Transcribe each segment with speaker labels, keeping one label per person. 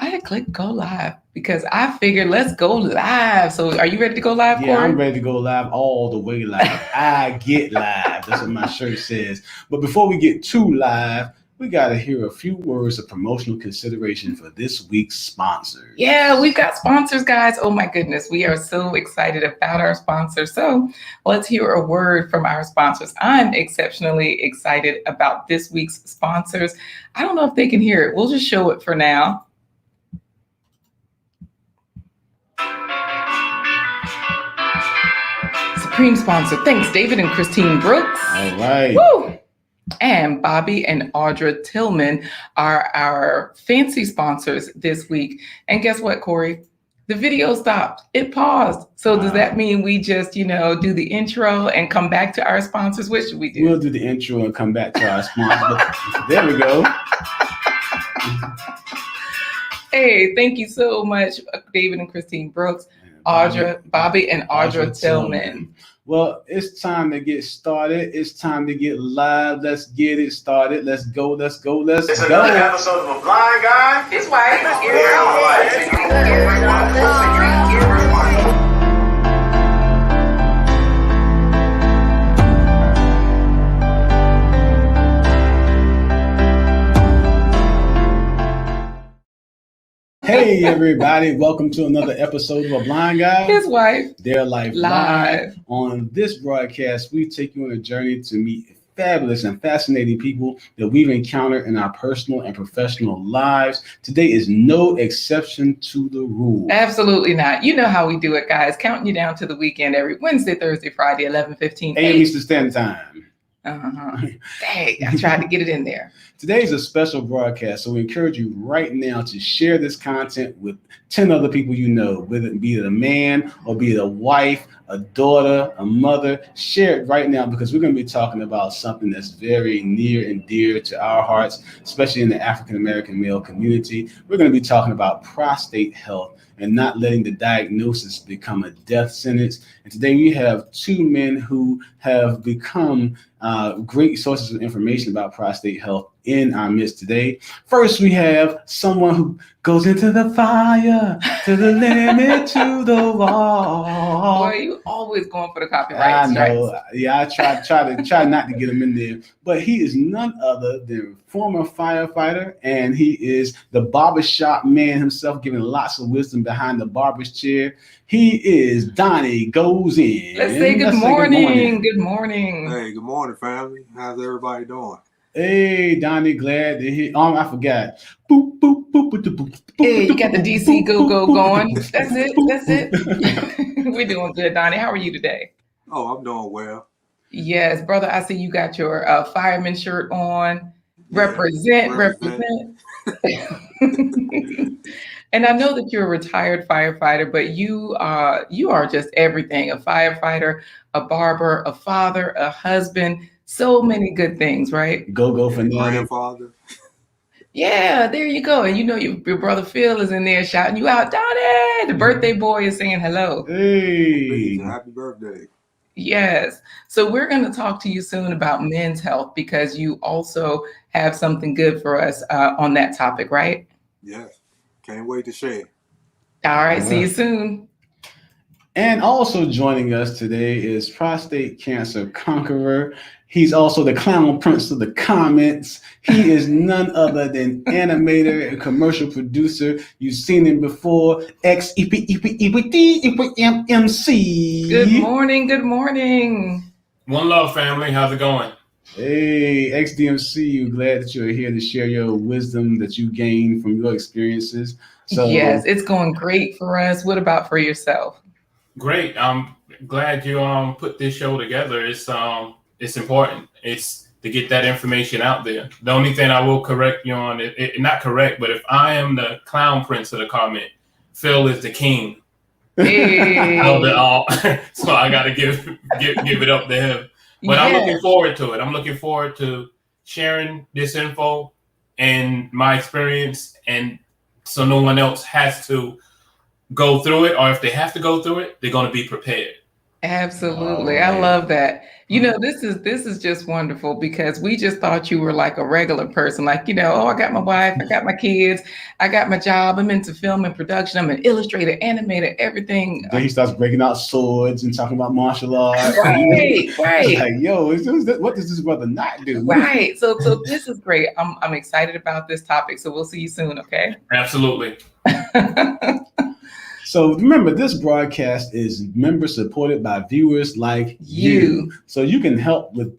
Speaker 1: I had clicked go live because I figured let's go live. So are you ready to go live, Corey?
Speaker 2: Yeah, I'm ready to go live all the way live. I get live. That's what my shirt says. But before we get too live, we got to hear a few words of promotional consideration for this week's sponsors.
Speaker 1: Yeah, we've got sponsors, guys. Oh my goodness. We are so excited about our sponsors. So let's hear a word from our sponsors. I'm exceptionally excited about this week's sponsors. I don't know if they can hear it. We'll just show it for now. Supreme sponsor. Thanks, David and Christine Brooks.
Speaker 2: All right.
Speaker 1: Woo! And Bobby and Audra Tillman are our fancy sponsors this week. And guess what, Corey? The video stopped. It paused. So does that mean we just, do the intro and come back to our sponsors? What should we do?
Speaker 2: We'll do the intro and come back to our sponsors. There we go.
Speaker 1: Hey, thank you so much, David and Christine Brooks, Bobby and Audra Tillman.
Speaker 2: Well, it's time to get started. It's time to get live. Let's get it started. Let's go. It's
Speaker 3: another episode of A Blind Guy.
Speaker 1: His wife.
Speaker 2: Hey everybody, welcome to another episode of A Blind Guy.
Speaker 1: His wife.
Speaker 2: Their Life Live. On this broadcast, we take you on a journey to meet fabulous and fascinating people that we've encountered in our personal and professional lives. Today is no exception to the rule.
Speaker 1: Absolutely not. You know how we do it, guys. Counting you down to the weekend every Wednesday, Thursday, Friday, 11:15
Speaker 2: a.m. Eastern Standard Time.
Speaker 1: Dang, I tried to get it in there.
Speaker 2: Today's a special broadcast, so we encourage you right now to share this content with 10 other people you know, whether it be a man or be it a wife, a daughter, a mother. Share it right now because we're going to be talking about something that's very near and dear to our hearts, especially in the African-American male community. We're going to be talking about prostate health and not letting the diagnosis become a death sentence. And today we have two men who have become great sources of information about prostate health in our midst today. First, we have someone who goes into the fire, to the limit, to the wall.
Speaker 1: Boy, you always going for the copyright
Speaker 2: I know.
Speaker 1: strikes.
Speaker 2: Yeah, I try not to get him in there. But he is none other than former firefighter, and he is the barbershop man himself, giving lots of wisdom behind the barber's chair. He is Donnie Goes In.
Speaker 1: Let's say good morning. Good morning.
Speaker 3: Hey, good morning, family. How's everybody doing?
Speaker 2: Hey, Donnie, glad to hear. Oh, I forgot. Boop, boop, boop, boop, boop, boop,
Speaker 1: Hey, you got the DC go going. That's it. We're doing good, Donnie. How are you today?
Speaker 3: Oh, I'm doing well.
Speaker 1: Yes, brother. I see you got your fireman shirt on. Represent. And I know that you're a retired firefighter, but you are just everything: a firefighter, a barber, a father, a husband. So many good things, right?
Speaker 2: Go for
Speaker 3: grandfather.
Speaker 1: Yeah, there you go. And your brother Phil is in there shouting you out, Donnie. The birthday boy is saying hello.
Speaker 2: Hey,
Speaker 3: happy birthday.
Speaker 1: Yes. So we're going to talk to you soon about men's health because you also have something good for us on that topic, right?
Speaker 3: Yes. Can't wait to share.
Speaker 1: All right. See you soon.
Speaker 2: And also joining us today is prostate cancer conqueror. He's also the clown prince of the comments. He is none other than animator and commercial producer. You've seen him before. XDMC.
Speaker 1: Good morning.
Speaker 4: One love, family. How's it going?
Speaker 2: Hey, XDMC, we're glad that you're here to share your wisdom that you gained from your experiences. So,
Speaker 1: yes, it's going great for us. What about for yourself?
Speaker 4: Great. I'm glad you put this show together. It's important. It's to get that information out there. The only thing I will correct you on, not correct, but if I am the clown prince of the comment, Phil is the king.
Speaker 1: Hey.
Speaker 4: Of it all. So I got to give it up to him. But yes. I'm looking forward to it. I'm looking forward to sharing this info and my experience, and so no one else has to go through it, or if they have to go through it, they're going to be prepared.
Speaker 1: Absolutely.
Speaker 2: All
Speaker 1: I
Speaker 2: right.
Speaker 1: love that. You know, this is just wonderful because we just thought you were like a regular person. Like, oh, I got my wife, I got my kids, I got my job, I'm into film and production, I'm an illustrator, animator, everything.
Speaker 2: Then he starts breaking out swords and talking about martial arts.
Speaker 1: Right,
Speaker 2: It's
Speaker 1: right.
Speaker 2: like, yo, what does this brother not do?
Speaker 1: Right. So this is great. I'm excited about this topic. So we'll see you soon, okay?
Speaker 4: Absolutely.
Speaker 2: So remember, this broadcast is member supported by viewers like you. So you can help with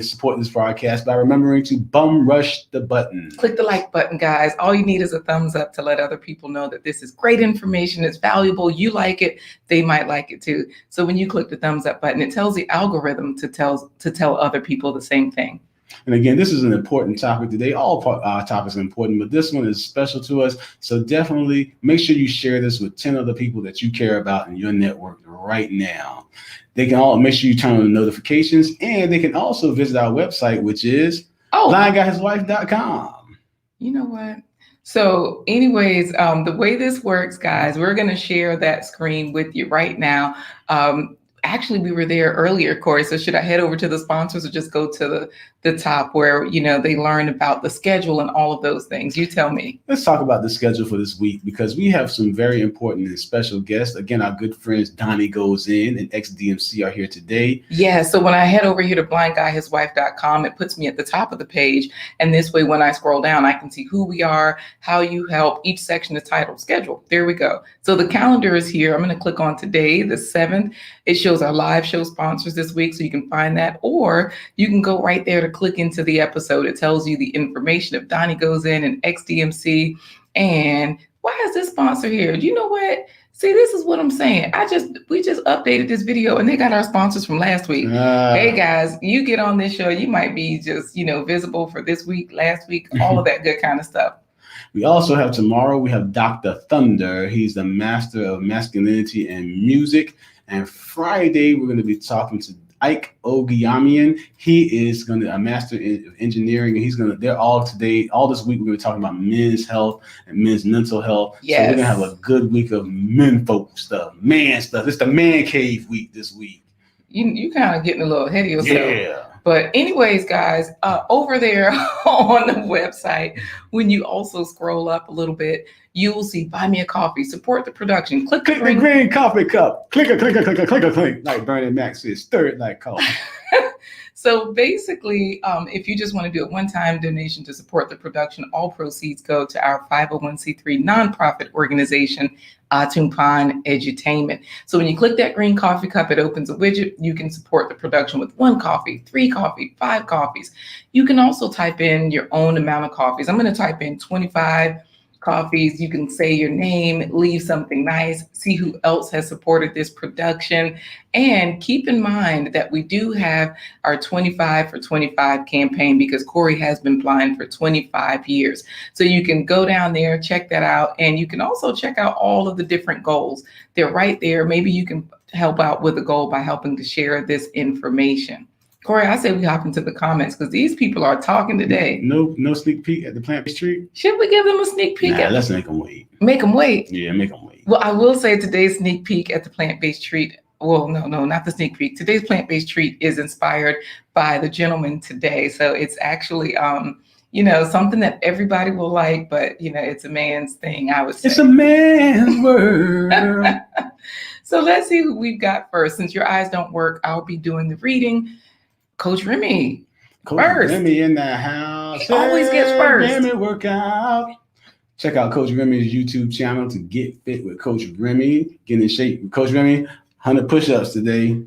Speaker 2: support this broadcast by remembering to bum rush the button.
Speaker 1: Click the like button, guys. All you need is a thumbs up to let other people know that this is great information. It's valuable. You like it. They might like it too. So when you click the thumbs up button, it tells the algorithm to tell other people the same thing.
Speaker 2: And again, this is an important topic today. All topics are important, but this one is special to us. So definitely make sure you share this with 10 other people that you care about in your network right now. They can all make sure you turn on the notifications, and they can also visit our website, which is blindguyhiswife.com.
Speaker 1: You know what? So anyways, the way this works, guys, we're going to share that screen with you right now. Actually, we were there earlier, Corey. So should I head over to the sponsors or just go to the top where, they learn about the schedule and all of those things? You tell me.
Speaker 2: Let's talk about the schedule for this week because we have some very important and special guests. Again, our good friends Donnie Goes In and XDMC are here today.
Speaker 1: Yeah. So when I head over here to blindguyhiswife.com, it puts me at the top of the page. And this way, when I scroll down, I can see who we are, how you help. Each section is titled schedule. There we go. So the calendar is here. I'm going to click on today, the 7th. It shows our live show sponsors this week, so you can find that, or you can go right there to click into the episode. It tells you the information of Donnie Goes In and XDMC. And why is this sponsor here? You know what? See, this is what I'm saying. We just updated this video and they got our sponsors from last week. Hey guys, you get on this show, you might be just, visible for this week, last week, all of that good kind of stuff.
Speaker 2: We also have tomorrow, we have Dr. Thunder. He's the master of masculinity and music. And Friday, we're going to be talking to Ike Ogiamian. He is a master in engineering, and they're all this week, we're going to be talking about men's health and men's mental health.
Speaker 1: Yes.
Speaker 2: So we're going to have a good week of men folk stuff, man stuff. It's the man cave week this week.
Speaker 1: You kind of getting a little ahead of yourself.
Speaker 2: Yeah.
Speaker 1: But anyways, guys, over there on the website, when you also scroll up a little bit, you will see Buy Me a Coffee, support the production. Click
Speaker 2: the green coffee cup. Click. Like Bernie Mac says, stir it like coffee.
Speaker 1: So basically, if you just want to do a one-time donation to support the production, all proceeds go to our 501c3 nonprofit organization, Tumpan Edutainment. So when you click that green coffee cup, it opens a widget. You can support the production with 1 coffee, 3 coffee, 5 coffees. You can also type in your own amount of coffees. I'm going to type in 25 coffees. You can say your name, leave something nice, see who else has supported this production. And keep in mind that we do have our 25 for 25 campaign because Corey has been blind for 25 years. So you can go down there, check that out. And you can also check out all of the different goals. They're right there. Maybe you can help out with a goal by helping to share this information. Corey, I say we hop into the comments because these people are talking today.
Speaker 2: No sneak peek at the plant-based treat?
Speaker 1: Should we give them a sneak peek?
Speaker 2: Let's make them wait.
Speaker 1: Make them wait?
Speaker 2: Yeah, make them wait.
Speaker 1: Well, I will say today's sneak peek at the plant-based treat. Well, no, not the sneak peek. Today's plant-based treat is inspired by the gentleman today. So it's actually, something that everybody will like, but, it's a man's thing, I would say.
Speaker 2: It's a man's world.
Speaker 1: So let's see who we've got first. Since your eyes don't work, I'll be doing the reading. Coach Remy.
Speaker 2: Coach
Speaker 1: first.
Speaker 2: Remy in the house.
Speaker 1: He always gets first.
Speaker 2: Remy workout. Check out Coach Remy's YouTube channel to get fit with Coach Remy. Get in shape with Coach Remy. 100 push-ups today.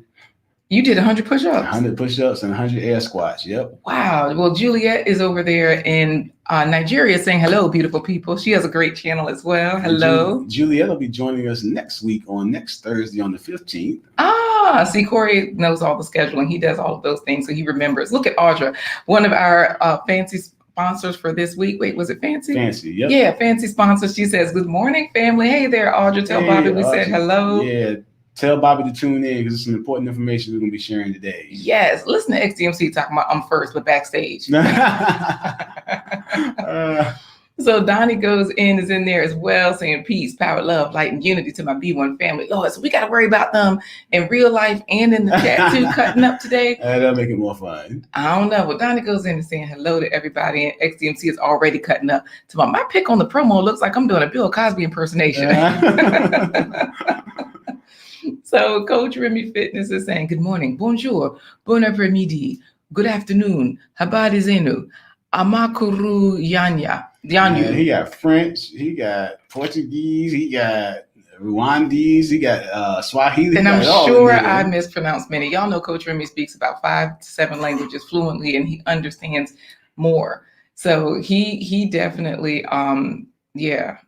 Speaker 1: You did 100 push-ups?
Speaker 2: 100 push-ups and 100 air squats. Yep.
Speaker 1: Wow. Well, Juliet is over there in Nigeria saying hello, beautiful people. She has a great channel as well. Hello.
Speaker 2: Juliet will be joining us next Thursday on the 15th.
Speaker 1: See, Corey knows all the scheduling. He does all of those things, so he remembers. Look at Audra, one of our fancy sponsors for this week. Wait, was it Fancy?
Speaker 2: Fancy, yep.
Speaker 1: Yeah, Fancy sponsors. She says, good morning, family. Hey there, Audra. Tell Bobby we said hello.
Speaker 2: Yeah, tell Bobby to tune in because it's some important information we're going to be sharing today.
Speaker 1: Yes, listen to XDMC talking about I'm first, but backstage. So Donnie Goes In is in there as well, saying peace, power, love, light, and unity to my B1 family. Lord, so we got to worry about them in real life and in the chat too, cutting up today.
Speaker 2: That'll make it more fun.
Speaker 1: I don't know. Well, Donnie Goes In and saying hello to everybody, and XDMC is already cutting up. To my pick on the promo looks like I'm doing a Bill Cosby impersonation. So Coach Remy Fitness is saying, good morning, bonjour, bon après-midi, good afternoon, habari zenu, amakuru yanya.
Speaker 2: Yeah, he got French, he got Portuguese, he got Rwandese, he got Swahili.
Speaker 1: And I'm sure I mispronounced many. Y'all know Coach Remy speaks about 5 to 7 languages fluently, and he understands more. So he definitely, we're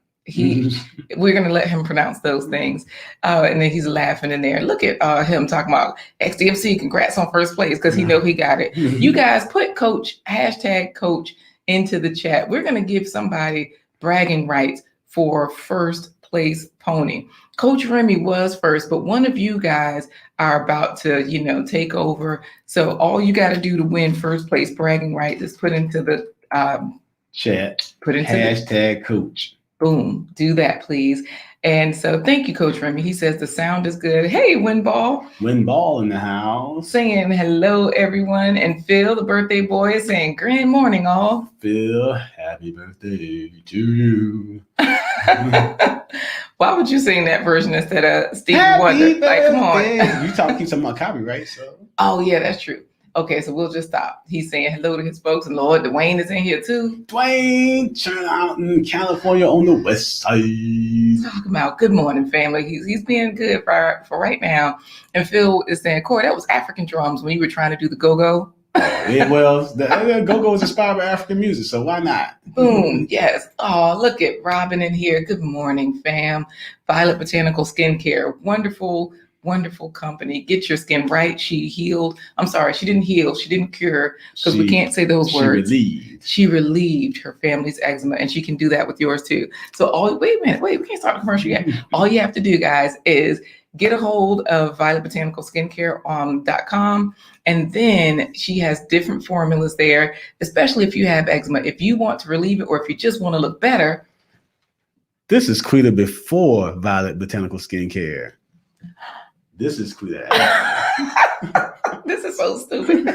Speaker 1: going to let him pronounce those things. And then he's laughing in there. Look at him talking about XDMC, congrats on first place, because he know he got it. You guys put hashtag coach into the chat. We're going to give somebody bragging rights for first place pony. Coach Remy was first, but one of you guys are about to, take over. So all you got to do to win first place bragging rights is put into the
Speaker 2: chat.
Speaker 1: Put into
Speaker 2: hashtag coach.
Speaker 1: Boom. Do that, please. And so thank you, Coach Remy. He says the sound is good. Hey, Winball.
Speaker 2: Winball in the house.
Speaker 1: Saying hello, everyone. And Phil, the birthday boy, is saying good morning, all.
Speaker 2: Phil, happy birthday to you.
Speaker 1: Why would you sing that version instead of Stevie Wonder? Like, come on.
Speaker 2: You talking about copyright, so.
Speaker 1: Oh, yeah, that's true. Okay, so we'll just stop. He's saying hello to his folks, and Lord, Dwayne is in here too.
Speaker 2: Dwayne, turn out in California on the west side.
Speaker 1: Talking about good morning, family. He's being good for right now. And Phil is saying, Corey, that was African drums when you were trying to do the go-go.
Speaker 2: Yeah, well, the go-go is inspired by African music, so why not?
Speaker 1: Boom, yes. Oh, look at Robin in here. Good morning, fam. Violet Botanical Skincare, wonderful company. Get your skin right. She healed. I'm sorry, she didn't heal. She didn't cure, because we can't say those words. She relieved her family's eczema, and she can do that with yours too. So wait a minute. We can't start the commercial yet. All you have to do, guys, is get a hold of Violet Botanical Skincare.com. And then she has different formulas there, especially if you have eczema. If you want to relieve it, or if you just want to look better.
Speaker 2: This is Quita before Violet Botanical Skincare. This is Quita.
Speaker 1: This is so stupid.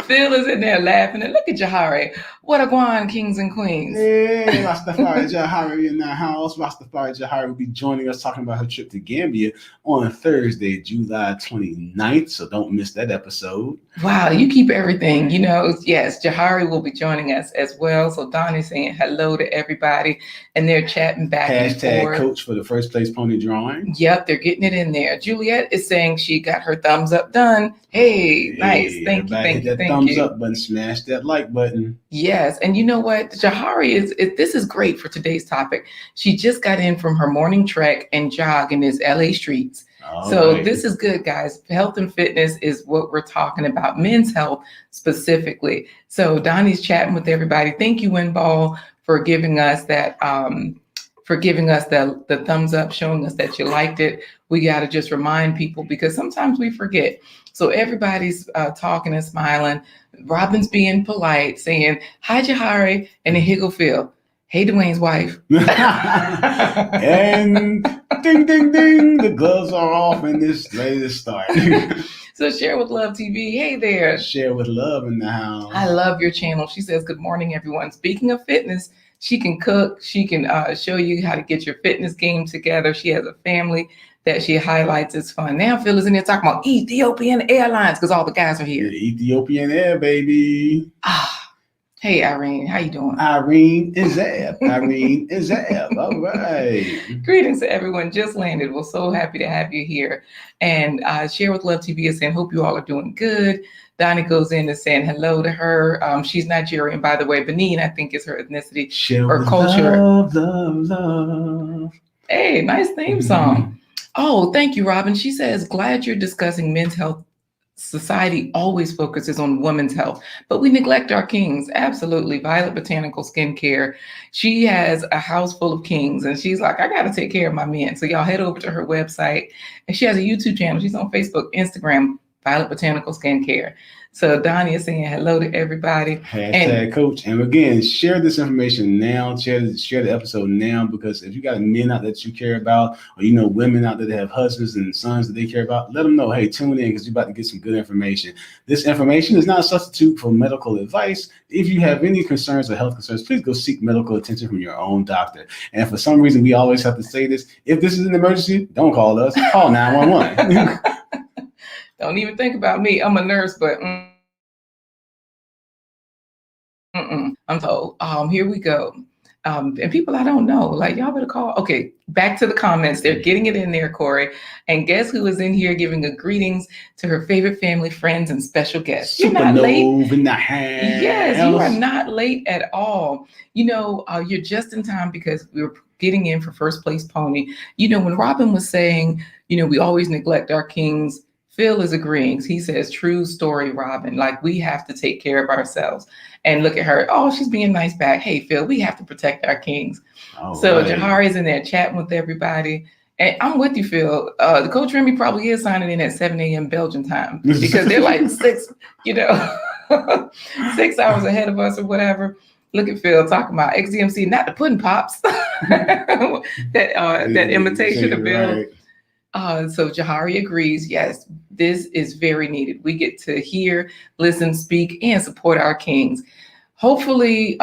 Speaker 1: Phil is in there laughing, and look at Jahari. What a guan, kings and queens.
Speaker 2: Hey, Rastafari Jahari in the house. Rastafari Jahari will be joining us talking about her trip to Gambia on Thursday, July 29th. So don't miss that episode.
Speaker 1: Wow, you keep everything. Yes, Jahari will be joining us as well. So Donnie's saying hello to everybody, and they're chatting back and forth.
Speaker 2: Hashtag coach for the first place pony drawing.
Speaker 1: Yep, they're getting it in there. Juliet is saying she got her thumbs up done. Hey, nice. Thank you.
Speaker 2: Thumbs up button, smash that like button.
Speaker 1: Yes, and you know what? Jahari this is great for today's topic. She just got in from her morning trek and jog in these LA streets. This is good, guys. Health and fitness is what we're talking about, men's health specifically. So Donnie's chatting with everybody. Thank you, Winball, for giving us that, the thumbs up, showing us that you liked it. We got to just remind people, because sometimes we forget. So everybody's talking and smiling. Robin's being polite, saying, hi, Jahari, and then here go Phil. Hey, Dwayne's wife.
Speaker 2: And ding, ding, ding, the gloves are off and this latest start.
Speaker 1: So Share with Love TV, hey there.
Speaker 2: Share with Love in the house.
Speaker 1: I love your channel. She says, good morning, everyone. Speaking of fitness, she can cook. She can show you how to get your fitness game together. She has a family that she highlights as fun. Now Phil is in here talking about Ethiopian Airlines, because all the guys are here.
Speaker 2: Ethiopian Air, baby.
Speaker 1: Hey, Irene, how you doing?
Speaker 2: Irene is Zab. All right.
Speaker 1: Greetings to everyone. Just landed. We're so happy to have you here. And Share with Love TV is saying, hope you all are doing good. Donnie Goes In is saying hello to her. She's Nigerian, by the way. Benin, I think, is her ethnicity or culture. Love. Hey, nice theme song. Oh, thank you, Robin. She says, glad you're discussing men's health. Society always focuses on women's health, but we neglect our kings. Absolutely. Violet Botanical Skincare. She has a house full of kings, and she's like, I got to take care of my men. So y'all head over to her website, and she has a YouTube channel. She's on Facebook, Instagram, Violet Botanical Skincare. So Donnie is saying hello to everybody.
Speaker 2: Hashtag coach. And again, share this information now. Share the episode now, because if you got men out there that you care about, or you know women out there that have husbands and sons that they care about, let them know, hey, tune in because you're about to get some good information. This information is not a substitute for medical advice. If you have any concerns or health concerns, please go seek medical attention from your own doctor. And for some reason, we always have to say this. If this is an emergency, don't call us. Call 911.
Speaker 1: Don't even think about me. I'm a nurse, but I'm told. Here we go. And people I don't know, like y'all better call. Okay, back to the comments. They're getting it in there, Corey. And guess who is in here giving a greetings to her favorite family, friends, and special guests? You're not late.
Speaker 2: In the house.
Speaker 1: Yes, you are not late at all. You know, you're just in time because we were getting in for First Place Pony. You know, when Robin was saying, you know, we always neglect our kings, Phil is agreeing. He says, true story, Robin. Like, we have to take care of ourselves. And look at her. Oh, she's being nice back. Hey, Phil, we have to protect our kings. So Jahari's in there chatting with everybody. And I'm with you, Phil. The Coach Remy probably is signing in at 7 a.m. Belgian time because they're like 6, 6 hours ahead of us or whatever. Look at Phil talking about XDMC, not the pudding pops. that imitation of Bill. Right. So Jahari agrees. Yes, this is very needed. We get to hear, listen, speak, and support our kings. Hopefully,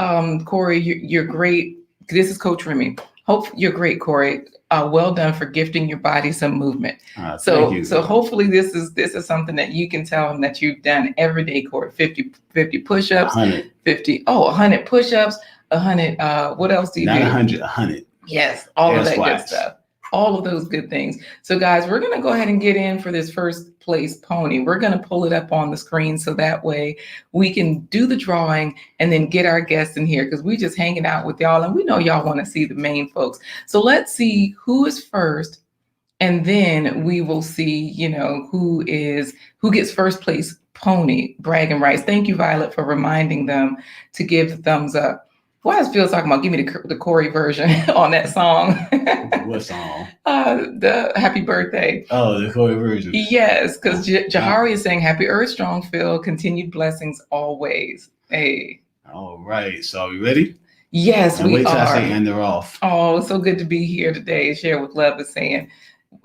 Speaker 1: Corey, you're great. This is Coach Remy. Hope you're great, Corey. Well done for gifting your body some movement. So hopefully this is something that you can tell them that you've done every day, Corey. 50 push-ups, 100 push-ups, 100. What else do you do?
Speaker 2: 100.
Speaker 1: Yes, all of that good stuff. All of those good things. So guys, we're going to go ahead and get in for this First Place Pony. We're going to pull it up on the screen so that way we can do the drawing and then get our guests in here because we just hanging out with y'all and we know y'all want to see the main folks. So let's see who is first and then we will see, who gets First Place Pony bragging rights. Thank you, Violet, for reminding them to give the thumbs up. Why is Phil talking about give me the Corey version on that song?
Speaker 2: What song?
Speaker 1: The Happy Birthday.
Speaker 2: Oh, the Corey version.
Speaker 1: Yes, because Jahari is saying Happy Earth Strong, Phil. Continued blessings always. Hey.
Speaker 2: All right. So are we ready?
Speaker 1: Yes, we are. Wait till I
Speaker 2: say and they're off.
Speaker 1: Oh, so good to be here today. Share with Love is saying,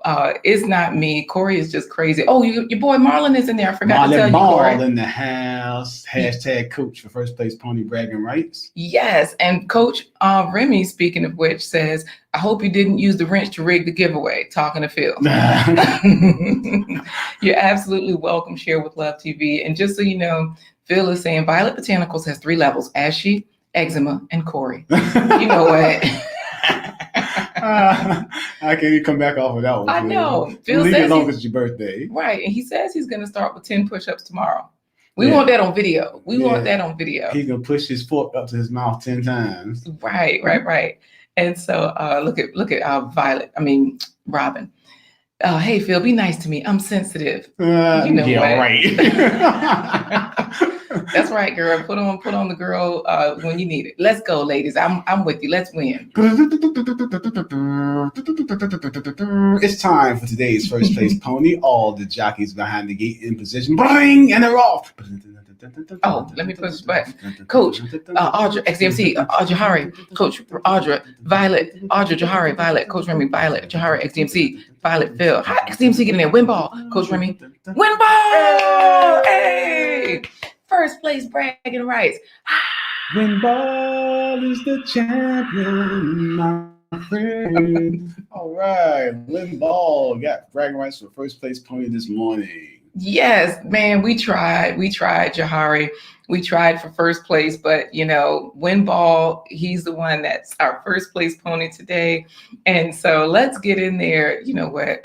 Speaker 1: it's not me. Corey is just crazy. Oh, your boy Marlon is in there. I forgot to tell you, Corey.
Speaker 2: Marlon in the house. Hashtag coach for First Place Pony bragging rights.
Speaker 1: Yes, and Coach Remy, speaking of which, says, I hope you didn't use the wrench to rig the giveaway. Talking to Phil. You're absolutely welcome. Share with Love TV. And just so you know, Phil is saying Violet Botanicals has 3 levels: Ashy, Eczema, and Corey. You know what?
Speaker 2: I can't even come back off of that one.
Speaker 1: I know.
Speaker 2: Phil leave it along as your birthday.
Speaker 1: Right. And he says he's going to start with 10 push-ups tomorrow. We want that on video. We want that on video.
Speaker 2: He's going to push his fork up to his mouth 10 times.
Speaker 1: Right. And so look at Robin. Hey, Phil, be nice to me. I'm sensitive.
Speaker 2: Right.
Speaker 1: That's right, girl. Put on the girl when you need it. Let's go, ladies. I'm with you. Let's win.
Speaker 2: It's time for today's First Place Pony. All the jockeys behind the gate in position. Bring and they're off.
Speaker 1: Oh, let me push the button. Coach, Audra, XDMC, Jahari, Coach Audra, Violet, Audra, Jahari, Violet, Coach Remy, Violet, Jahari, XDMC, Violet, Phil. Hi, XDMC getting there. Win ball, Coach Remy. Win ball! Hey! First place bragging rights.
Speaker 2: Win ball is the champion, my friend. All right, Win ball got bragging rights for First Place Pony this morning.
Speaker 1: Yes, man, we tried, Jahari. We tried for first place, but Win Ball, he's the one that's our First Place Pony today. And so let's get in there. You know what?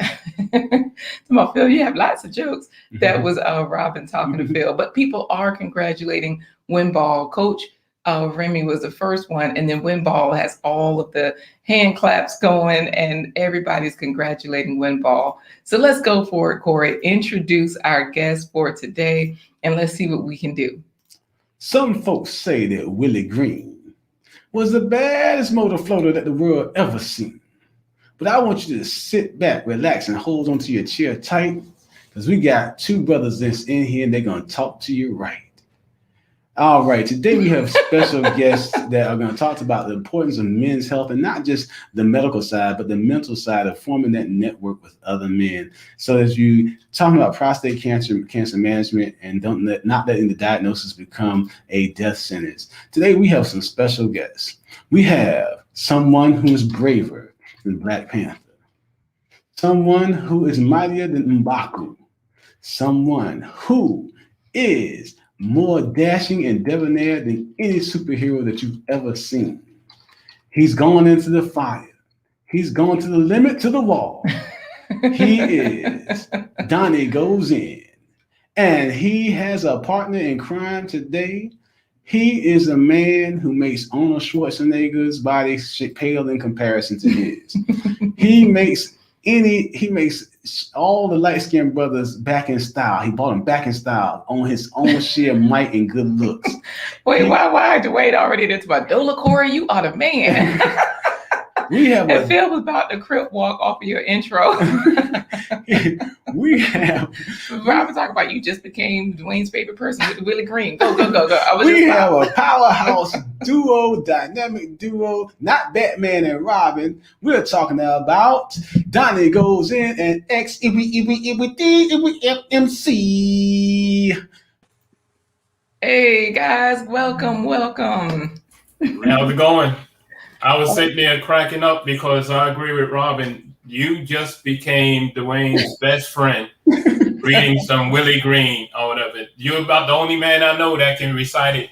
Speaker 1: Come on, Phil, you have lots of jokes. That was Robin talking to Phil, but people are congratulating Win Ball. Coach Remy was the first one, and then Win Ball has all of the hand claps going, and everybody's congratulating Win Ball. So let's go for it, Corey. Introduce our guest for today, and let's see what we can do.
Speaker 2: Some folks say that Willie Green was the baddest motor floater that the world ever seen. But I want you to sit back, relax, and hold onto your chair tight, because we got two brothers that's in here and they're going to talk to you right. All right, today we have special guests that are going to talk about the importance of men's health, and not just the medical side, but the mental side of forming that network with other men. So as you talking about prostate cancer management, and not letting the diagnosis become a death sentence. Today we have some special guests. We have someone who is braver than Black Panther, someone who is mightier than M'Baku, someone who is more dashing and debonair than any superhero that you've ever seen. He's gone into the fire. He's gone to the limit, to the wall. He is Donnie Goes In. And he has a partner in crime today. He is a man who makes Arnold Schwarzenegger's body pale in comparison to his. He makes all the light-skinned brothers back in style. He brought them back in style on his own sheer might and good looks.
Speaker 1: Wait, why Dwayne already into my Dola Corey? You are the man. And Phil was about to crip walk off of your intro.
Speaker 2: We have
Speaker 1: Robin talking about you just became Dwayne's favorite person with Willie Green. Go.
Speaker 2: We have a powerhouse duo, dynamic duo, not Batman and Robin. We're talking about Donnie Goes In and XDMC.
Speaker 1: Hey guys, welcome.
Speaker 4: How's it going? I was sitting there cracking up because I agree with Robin. You just became Dwayne's best friend, reading some Willie Green or whatever. You're about the only man I know that can recite it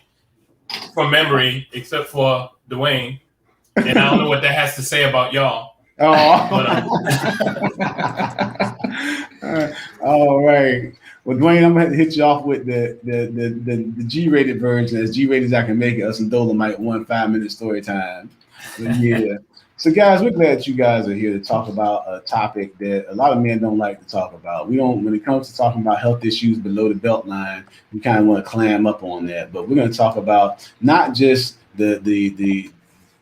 Speaker 4: from memory, except for Dwayne. And I don't know what that has to say about y'all.
Speaker 2: Oh. All right. Well, Dwayne, I'm gonna have to hit you off with the G-rated version, as G-rated as I can make it, of some Dolomite 5-minute story time. But yeah. So guys, we're glad you guys are here to talk about a topic that a lot of men don't like to talk about. When it comes to talking about health issues below the belt line, we kind of want to clam up on that. But we're going to talk about not just the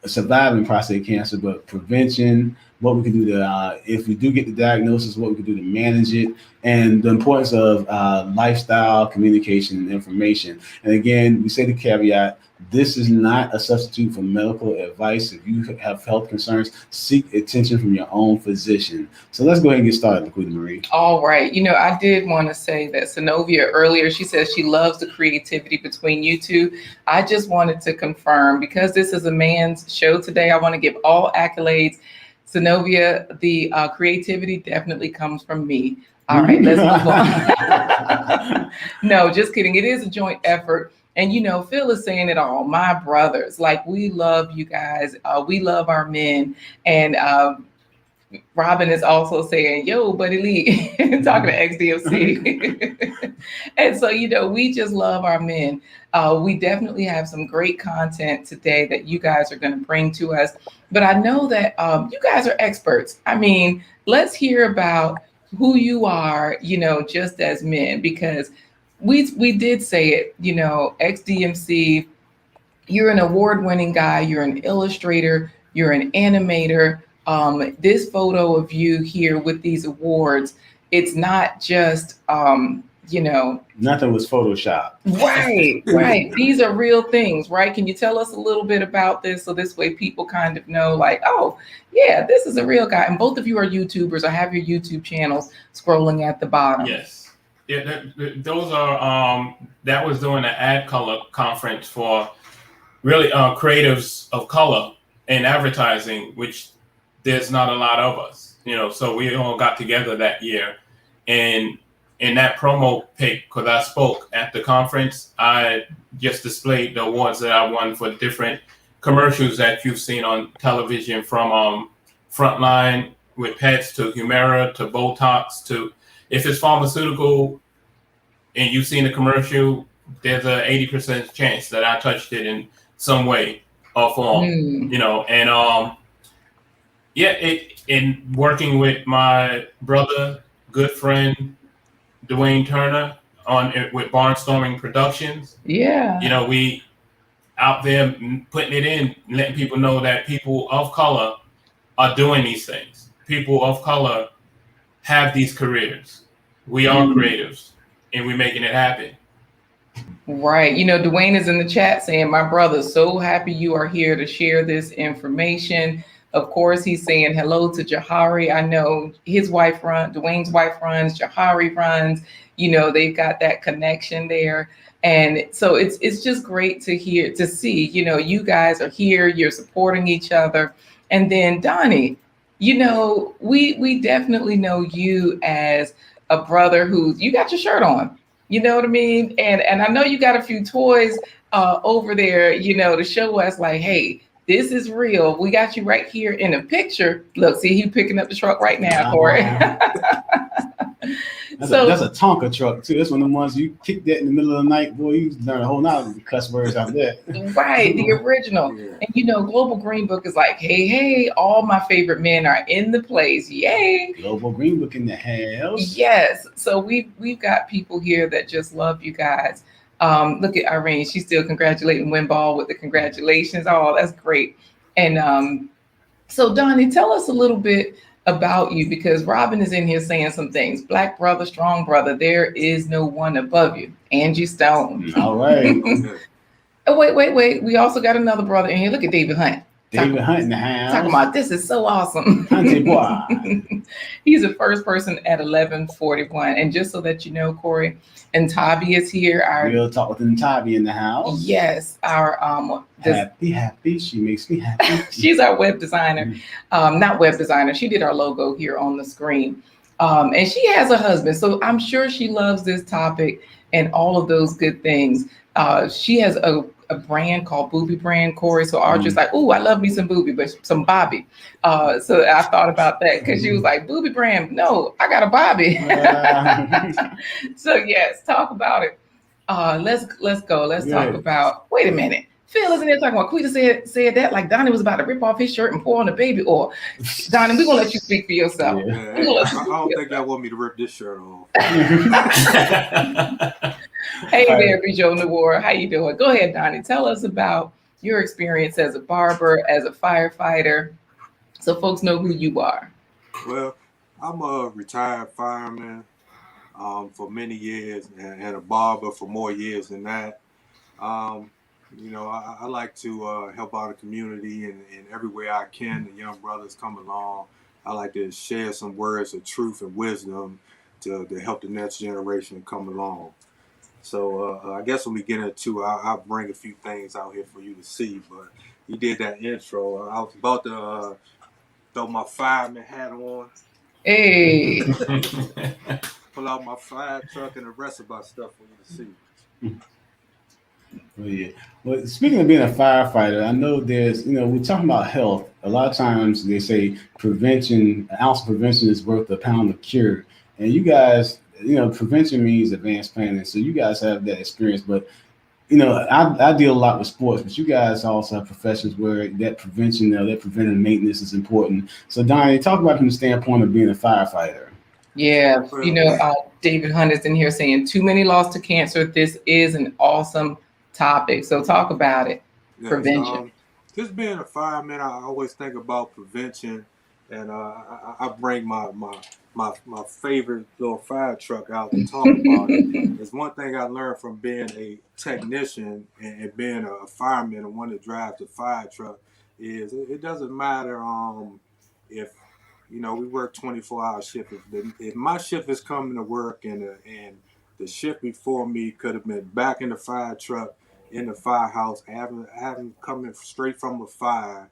Speaker 2: surviving prostate cancer, but prevention, what we can do to, if we do get the diagnosis, what we can do to manage it, and the importance of lifestyle, communication, and information. And again, we say the caveat, this is not a substitute for medical advice. If you have health concerns, seek attention from your own physician. So let's go ahead and get started, Queen Marie.
Speaker 1: All right. I did want to say that Synovia earlier, she says she loves the creativity between you two. I just wanted to confirm, because this is a man's show today, I want to give all accolades. Synovia, the creativity definitely comes from me. All right, let's move on. No, just kidding. It is a joint effort. And, Phil is saying it all. My brothers, we love you guys. We love our men. And Robin is also saying, yo, Buddy Lee, talking to XDMC. And so, we just love our men. We definitely have some great content today that you guys are going to bring to us. But I know that you guys are experts. I mean, let's hear about who you are, just as men, because we did say it, XDMC, you're an award-winning guy, you're an illustrator, you're an animator. This photo of you here with these awards, it's not just,
Speaker 2: nothing was Photoshopped.
Speaker 1: Right. These are real things, right? Can you tell us a little bit about this? So this way people kind of know, oh, yeah, this is a real guy. And both of you are YouTubers. I have your YouTube channels scrolling at the bottom.
Speaker 4: Yes. Yeah, those are, that was during the Ad Color conference for really creatives of color in advertising, which there's not a lot of us, so we all got together that year. And in that promo pic, because I spoke at the conference, I just displayed the awards that I won for different commercials that you've seen on television, from Frontline with pets to Humira to Botox to, if it's pharmaceutical and you've seen the commercial, there's a 80% chance that I touched it in some way or form, and in working with my brother, good friend, Dwayne Turner with Barnstorming Productions.
Speaker 1: Yeah.
Speaker 4: We out there putting it in, letting people know that people of color are doing these things. People of color have these careers. We are creatives, and we're making it happen.
Speaker 1: Right. Dwayne is in the chat saying, my brother, so happy you are here to share this information. Of course, he's saying hello to Jahari. I know his wife Dwayne's wife runs, Jahari runs, they've got that connection there. And so it's just great to see, you guys are here, you're supporting each other. And then Donnie, we definitely know you as a brother you got your shirt on. You know what I mean? And I know you got a few toys over there, to show us like, hey, this is real. We got you right here in a picture. Look, see, he's picking up the truck right now, Corey.
Speaker 2: That's a Tonka truck too. That's one of the ones you kick that in the middle of the night, boy. You learn a whole lot of cuss words out there.
Speaker 1: Right, the original.
Speaker 3: Yeah.
Speaker 1: And Global Green Book is like, hey, all my favorite men are in the place. Yay!
Speaker 2: Global Green Book in the house.
Speaker 1: Yes. So we've got people here that just love you guys. Look at Irene. She's still congratulating Winball with the congratulations. Oh, that's great. And so Donnie, tell us a little bit about you, because Robin is in here saying some things. Black brother, strong brother. There is no one above you. Angie Stone.
Speaker 2: All right.
Speaker 1: Oh, wait. We also got another brother in here. Look at David Hunt.
Speaker 2: David Hunt in the house.
Speaker 1: Talking about this is so awesome. He's the first person at 11:41. And just so that you know, Corey, and Tavi is here.
Speaker 2: Real Talk with Ntabi in the house.
Speaker 1: Yes, our
Speaker 2: happy. She makes me happy.
Speaker 1: She's our web designer. Not web designer. She did our logo here on the screen. And she has a husband, so I'm sure she loves this topic and all of those good things. She has a brand called Booby Brand, Corey. So Audra's like, "Ooh, I love me some Booby, but some Bobby." So I thought about that because she was like, "Booby Brand, no, I got a Bobby." So yes, talk about it. Let's go. Let's talk about. Wait a minute. Phil isn't there talking about Quita said that like Donnie was about to rip off his shirt and pour on the baby oil. Donnie, we're gonna let you speak for yourself.
Speaker 3: Yeah, I don't think y'all want me to rip this shirt off.
Speaker 1: Hey there, Bijo Noor. How you doing? Go ahead, Donnie. Tell us about your experience as a barber, as a firefighter, so folks know who you are.
Speaker 3: Well, I'm a retired fireman for many years and a barber for more years than that. I like to help out the community in every way I can. The young brothers come along. I like to share some words of truth and wisdom to help the next generation come along. So I guess when we get into, I'll bring a few things out here for you to see. But you did that intro. I was about to throw my fireman hat on.
Speaker 1: Hey.
Speaker 3: Pull out my fire truck and the rest of my stuff for you to see.
Speaker 2: Oh, yeah. Well, speaking of being a firefighter, I know there's, we're talking about health. A lot of times they say an ounce of prevention is worth a pound of cure. And you guys, prevention means advanced planning. So you guys have that experience. But, I deal a lot with sports, but you guys also have professions where that prevention, that preventive maintenance is important. So Donnie, talk about from the standpoint of being a firefighter.
Speaker 1: Yeah, David Hunt is in here saying too many lost to cancer. This is an awesome topic. So talk about it. Yes, prevention.
Speaker 3: Just being a fireman, I always think about prevention, and I bring my favorite little fire truck out to talk about it. It's one thing I learned from being a technician and being a fireman and one that drives the fire truck is it doesn't matter if we work 24-hour shift. If my shift is coming to work and the shift before me could have been back in the fire truck, in the firehouse, having coming straight from a fire,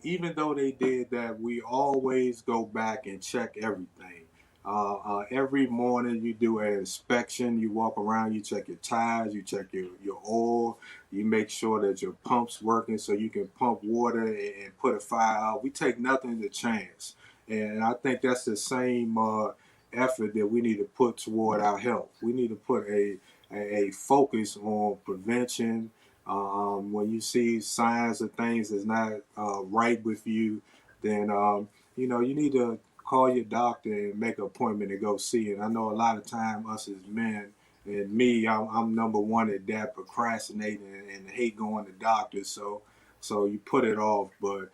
Speaker 3: even though they did that, we always go back and check everything. Every morning you do an inspection, you walk around, you check your tires, you check your oil, you make sure that your pump's working so you can pump water and put a fire out. We take nothing to chance. And I think that's the same effort that we need to put toward our health. We need to put a focus on prevention. When you see signs of things that's not right with you, then you need to call your doctor and make an appointment to go see it. I know a lot of time us as men, and me, I'm number one at that, procrastinating and hate going to doctors. So you put it off. But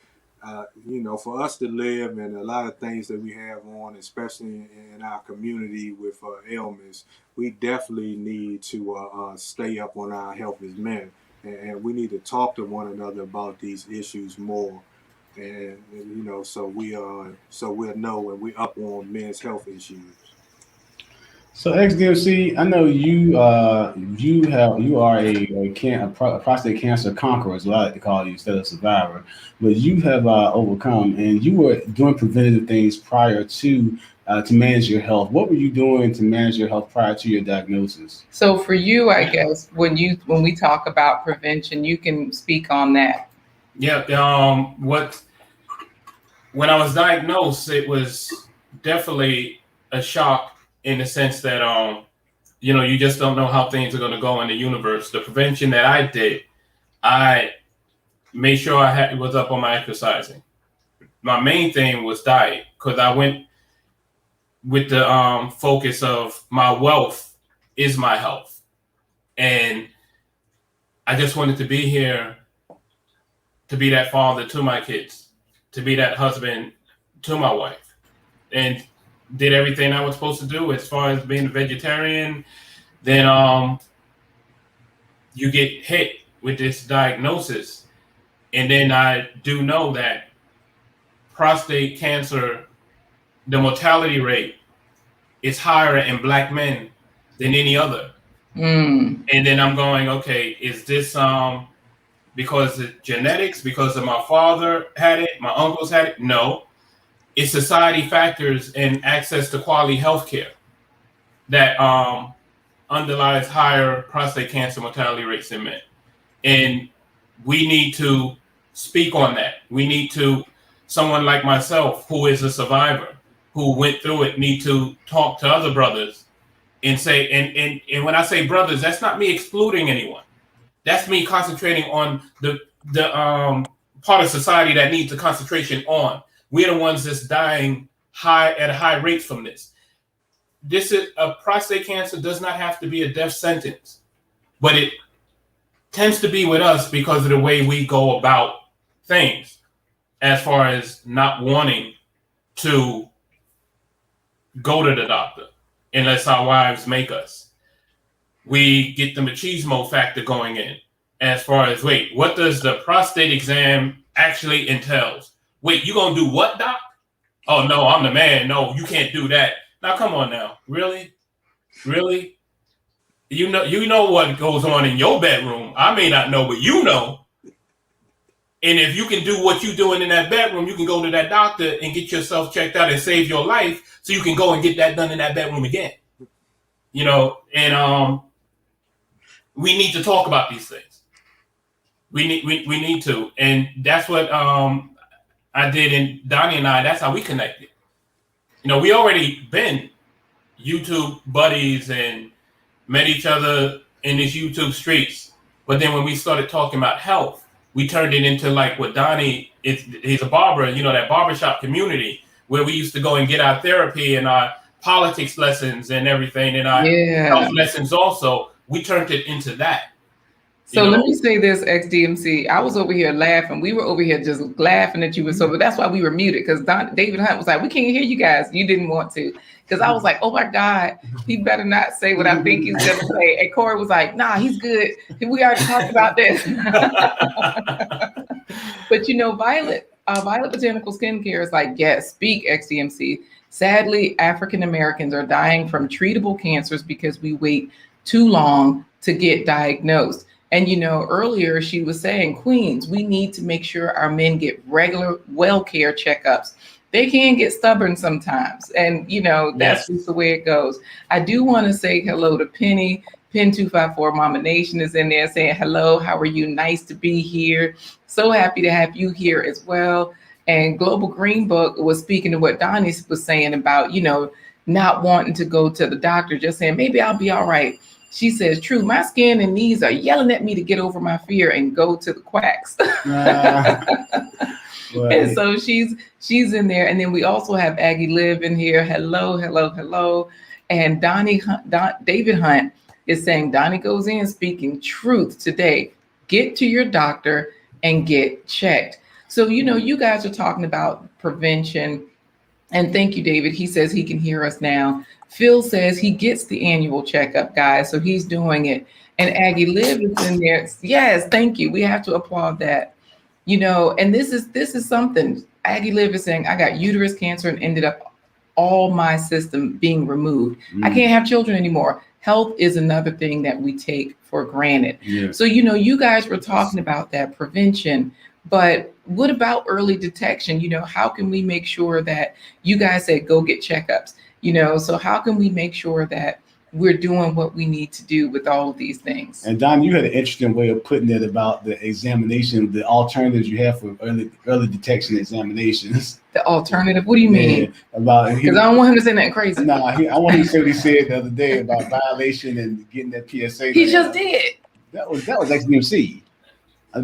Speaker 3: for us to live and a lot of things that we have on, especially in our community with ailments, we definitely need to stay up on our health as men. And we need to talk to one another about these issues more. And so we'll know when we're up on men's health issues.
Speaker 2: So XDMC, I know you are a prostate cancer conqueror, as a lot like to call you, instead of survivor. But you have overcome, and you were doing preventative things prior to manage your health. What were you doing to manage your health prior to your diagnosis?
Speaker 1: So for you, I guess when we talk about prevention, you can speak on that.
Speaker 4: Yeah. When I was diagnosed, it was definitely a shock. In the sense that, you just don't know how things are going to go in the universe. The prevention that I did, I made sure I was up on my exercising. My main thing was diet, because I went with the focus of my wealth is my health. And I just wanted to be here to be that father to my kids, to be that husband to my wife. And did everything I was supposed to do as far as being a vegetarian. Then you get hit with this diagnosis. And then I do know that prostate cancer, the mortality rate is higher in Black men than any other. And then I'm going, okay, is this because of genetics, because of my father had it, my uncles had it? No. It's society factors and access to quality health care that underlies higher prostate cancer mortality rates in men. And we need to speak on that. We need to, someone like myself, who is a survivor, who went through it, need to talk to other brothers and say, and when I say brothers, that's not me excluding anyone. That's me concentrating on the part of society that needs the concentration on. We're the ones that's dying at a high rate from this. This is a prostate cancer does not have to be a death sentence, but it tends to be with us because of the way we go about things, as far as not wanting to go to the doctor unless our wives make us. We get the machismo factor going in, as far as, wait, what does the prostate exam actually entails? Wait, you gonna do what, doc? Oh no, I'm the man. No, you can't do that. Now come on now. Really? You know what goes on in your bedroom. I may not know, but you know. And if you can do what you're doing in that bedroom, you can go to that doctor and get yourself checked out and save your life so you can go and get that done in that bedroom again. And we need to talk about these things. We need to. And that's what I did, and Donnie and I, that's how we connected. We already been YouTube buddies and met each other in these YouTube streets. But then when we started talking about health, we turned it into like what Donnie, he's a barber, that barbershop community where we used to go and get our therapy and our politics lessons and everything, and our health lessons also. We turned it into that.
Speaker 1: So let me say this, XDMC. I was over here laughing. We were over here just laughing at you. But that's why we were muted, because David Hunt was like, we can't hear you guys. You didn't want to. Because I was like, oh my God, he better not say what I think he's going to say. And Corey was like, nah, he's good. We already talked about this. But Violet Botanical Skincare is like, yes, speak, XDMC. Sadly, African Americans are dying from treatable cancers because we wait too long to get diagnosed. And, earlier she was saying, Queens, we need to make sure our men get regular well care checkups. They can get stubborn sometimes. And, that's just the way it goes. I do want to say hello to Penny. Pin 254 Mama Nation is in there saying, hello, how are you? Nice to be here. So happy to have you here as well. And Global Green Book was speaking to what Donnie was saying about, not wanting to go to the doctor, just saying, maybe I'll be all right. She says, true, my skin and knees are yelling at me to get over my fear and go to the quacks. And so she's in there. And then we also have Aggie Liv in here. Hello. And David Hunt is saying, Donnie Goes In, speaking truth today. Get to your doctor and get checked. So, you guys are talking about prevention. And thank you, David. He says he can hear us now. Phil says he gets the annual checkup, guys. So he's doing it. And Aggie Liv is in there. Yes, thank you. We have to applaud that. And this is something. Aggie Liv is saying, I got uterus cancer and ended up all my system being removed. I can't have children anymore. Health is another thing that we take for granted.
Speaker 2: Yeah.
Speaker 1: So, you guys were talking about that prevention, but what about early detection? How can we make sure that you guys said go get checkups? So how can we make sure that we're doing what we need to do with all of these things?
Speaker 2: And Don, you had an interesting way of putting it about the examination, the alternatives you have for early detection examinations.
Speaker 1: The alternative? What do you mean?
Speaker 2: About
Speaker 1: because I don't want him to say nothing crazy.
Speaker 2: Nah, I want him to say what he said the other day about violation and getting that PSA.
Speaker 1: He just did.
Speaker 2: That was XDMC.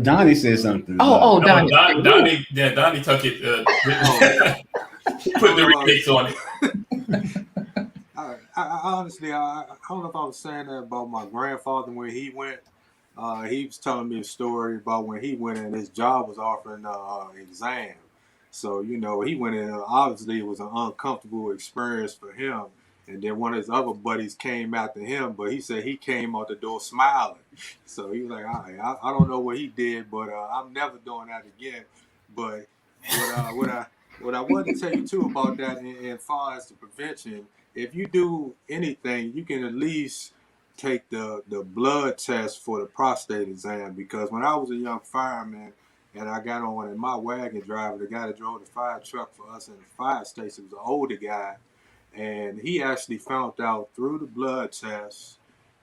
Speaker 2: Donnie said something.
Speaker 1: Oh, Donnie.
Speaker 4: Donnie took it. Put the remix on it.
Speaker 3: I honestly, I don't know if I was saying that about my grandfather when he went. He was telling me a story about when he went in, his job was offering exam. So, he went in, obviously it was an uncomfortable experience for him. And then one of his other buddies came after him, but he said he came out the door smiling. So he was like, all right, I don't know what he did, but I'm never doing that again. But what I wanted to tell you too about that, as far as the prevention, if you do anything, you can at least take the blood test for the prostate exam. Because when I was a young fireman and I got on in my wagon driver, the guy that drove the fire truck for us in the fire station was an older guy. And he actually found out through the blood test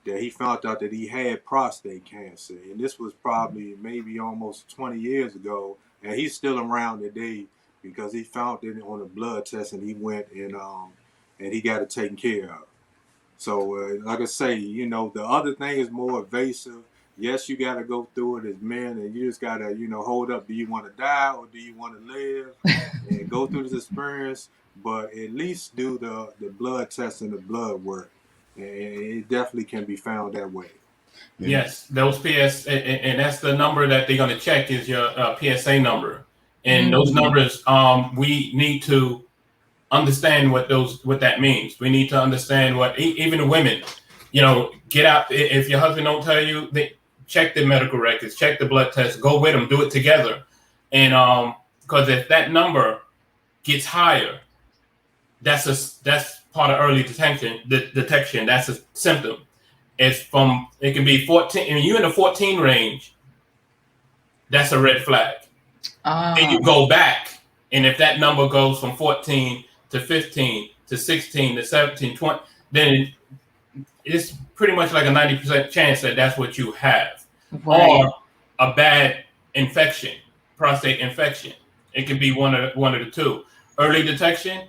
Speaker 3: that he had prostate cancer. And this was probably maybe almost 20 years ago. And he's still around today because he found it on the blood test and he went and he got it taken care of. So like I say, the other thing is more evasive. Yes, you got to go through it as men and you just got to, hold up. Do you want to die or do you want to live and go through this experience? But at least do the blood test and the blood work. And it definitely can be found that way.
Speaker 2: Yeah.
Speaker 4: Yes, those PS, and that's the number that they're going to check is your PSA number. And those numbers, we need to understand what that means. We need to understand what, even the women, get out. If your husband don't tell you, check the medical records, check the blood test, go with them, do it together. And because if that number gets higher, that's part of early detection. That's a symptom. It can be 14. And you're in the 14 range. That's a red flag. Then you go back, and if that number goes from 14 to 15 to 16 to 17, 20, then it's pretty much like a 90% chance that that's what you have, or a bad infection, prostate infection. It could be one of the two. Early detection.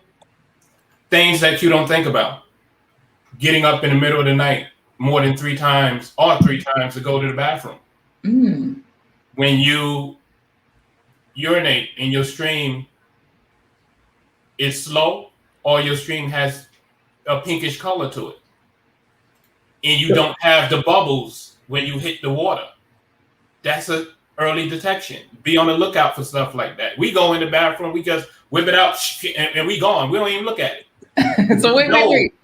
Speaker 4: Things that you don't think about. Getting up in the middle of the night more than 3 times to go to the bathroom. When you urinate and your stream is slow or your stream has a pinkish color to it. And you don't have the bubbles when you hit the water. That's an early detection. Be on the lookout for stuff like that. We go in the bathroom, we just whip it out and we gone. We don't even look at it.
Speaker 1: So wait.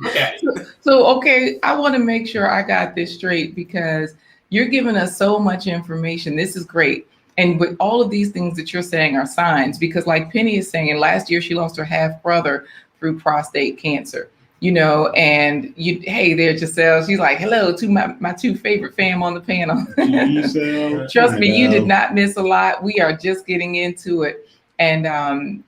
Speaker 4: Okay.
Speaker 1: So okay, I want to make sure I got this straight because you're giving us so much information. This is great. And with all of these things that you're saying are signs, because like Penny is saying, last year she lost her half brother through prostate cancer, and hey there, Giselle. She's like, hello to my 2 favorite fam on the panel. Trust me, you did not miss a lot. We are just getting into it. And, and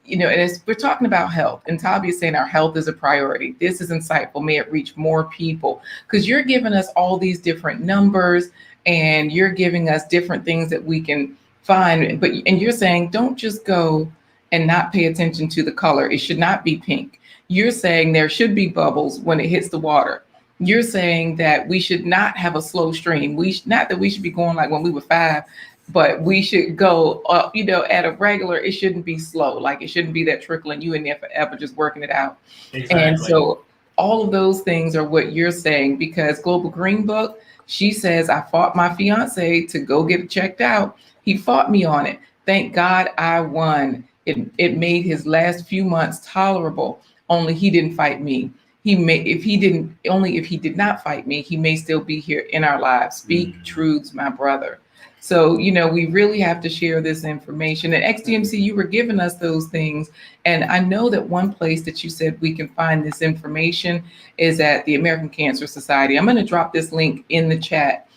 Speaker 1: we're talking about health, and Tabi is saying our health is a priority. This is insightful. May it reach more people, because you're giving us all these different numbers and you're giving us different things that we can find. And you're saying, don't just go and not pay attention to the color. It should not be pink. You're saying there should be bubbles when it hits the water. You're saying that we should not have a slow stream. Not that we should be going like when we were 5, but we should go up, at a regular. It shouldn't be slow. Like it shouldn't be that trickling. You in there forever just working it out. Exactly. And so all of those things are what you're saying, because Global Green Book, she says, I fought my fiance to go get it checked out. He fought me on it. Thank God I won. It made his last few months tolerable. Only he didn't fight me. If he did not fight me, he may still be here in our lives. Speak truths, my brother. So, we really have to share this information. And XDMC, you were giving us those things. And I know that one place that you said we can find this information is at the American Cancer Society. I'm going to drop this link in the chat.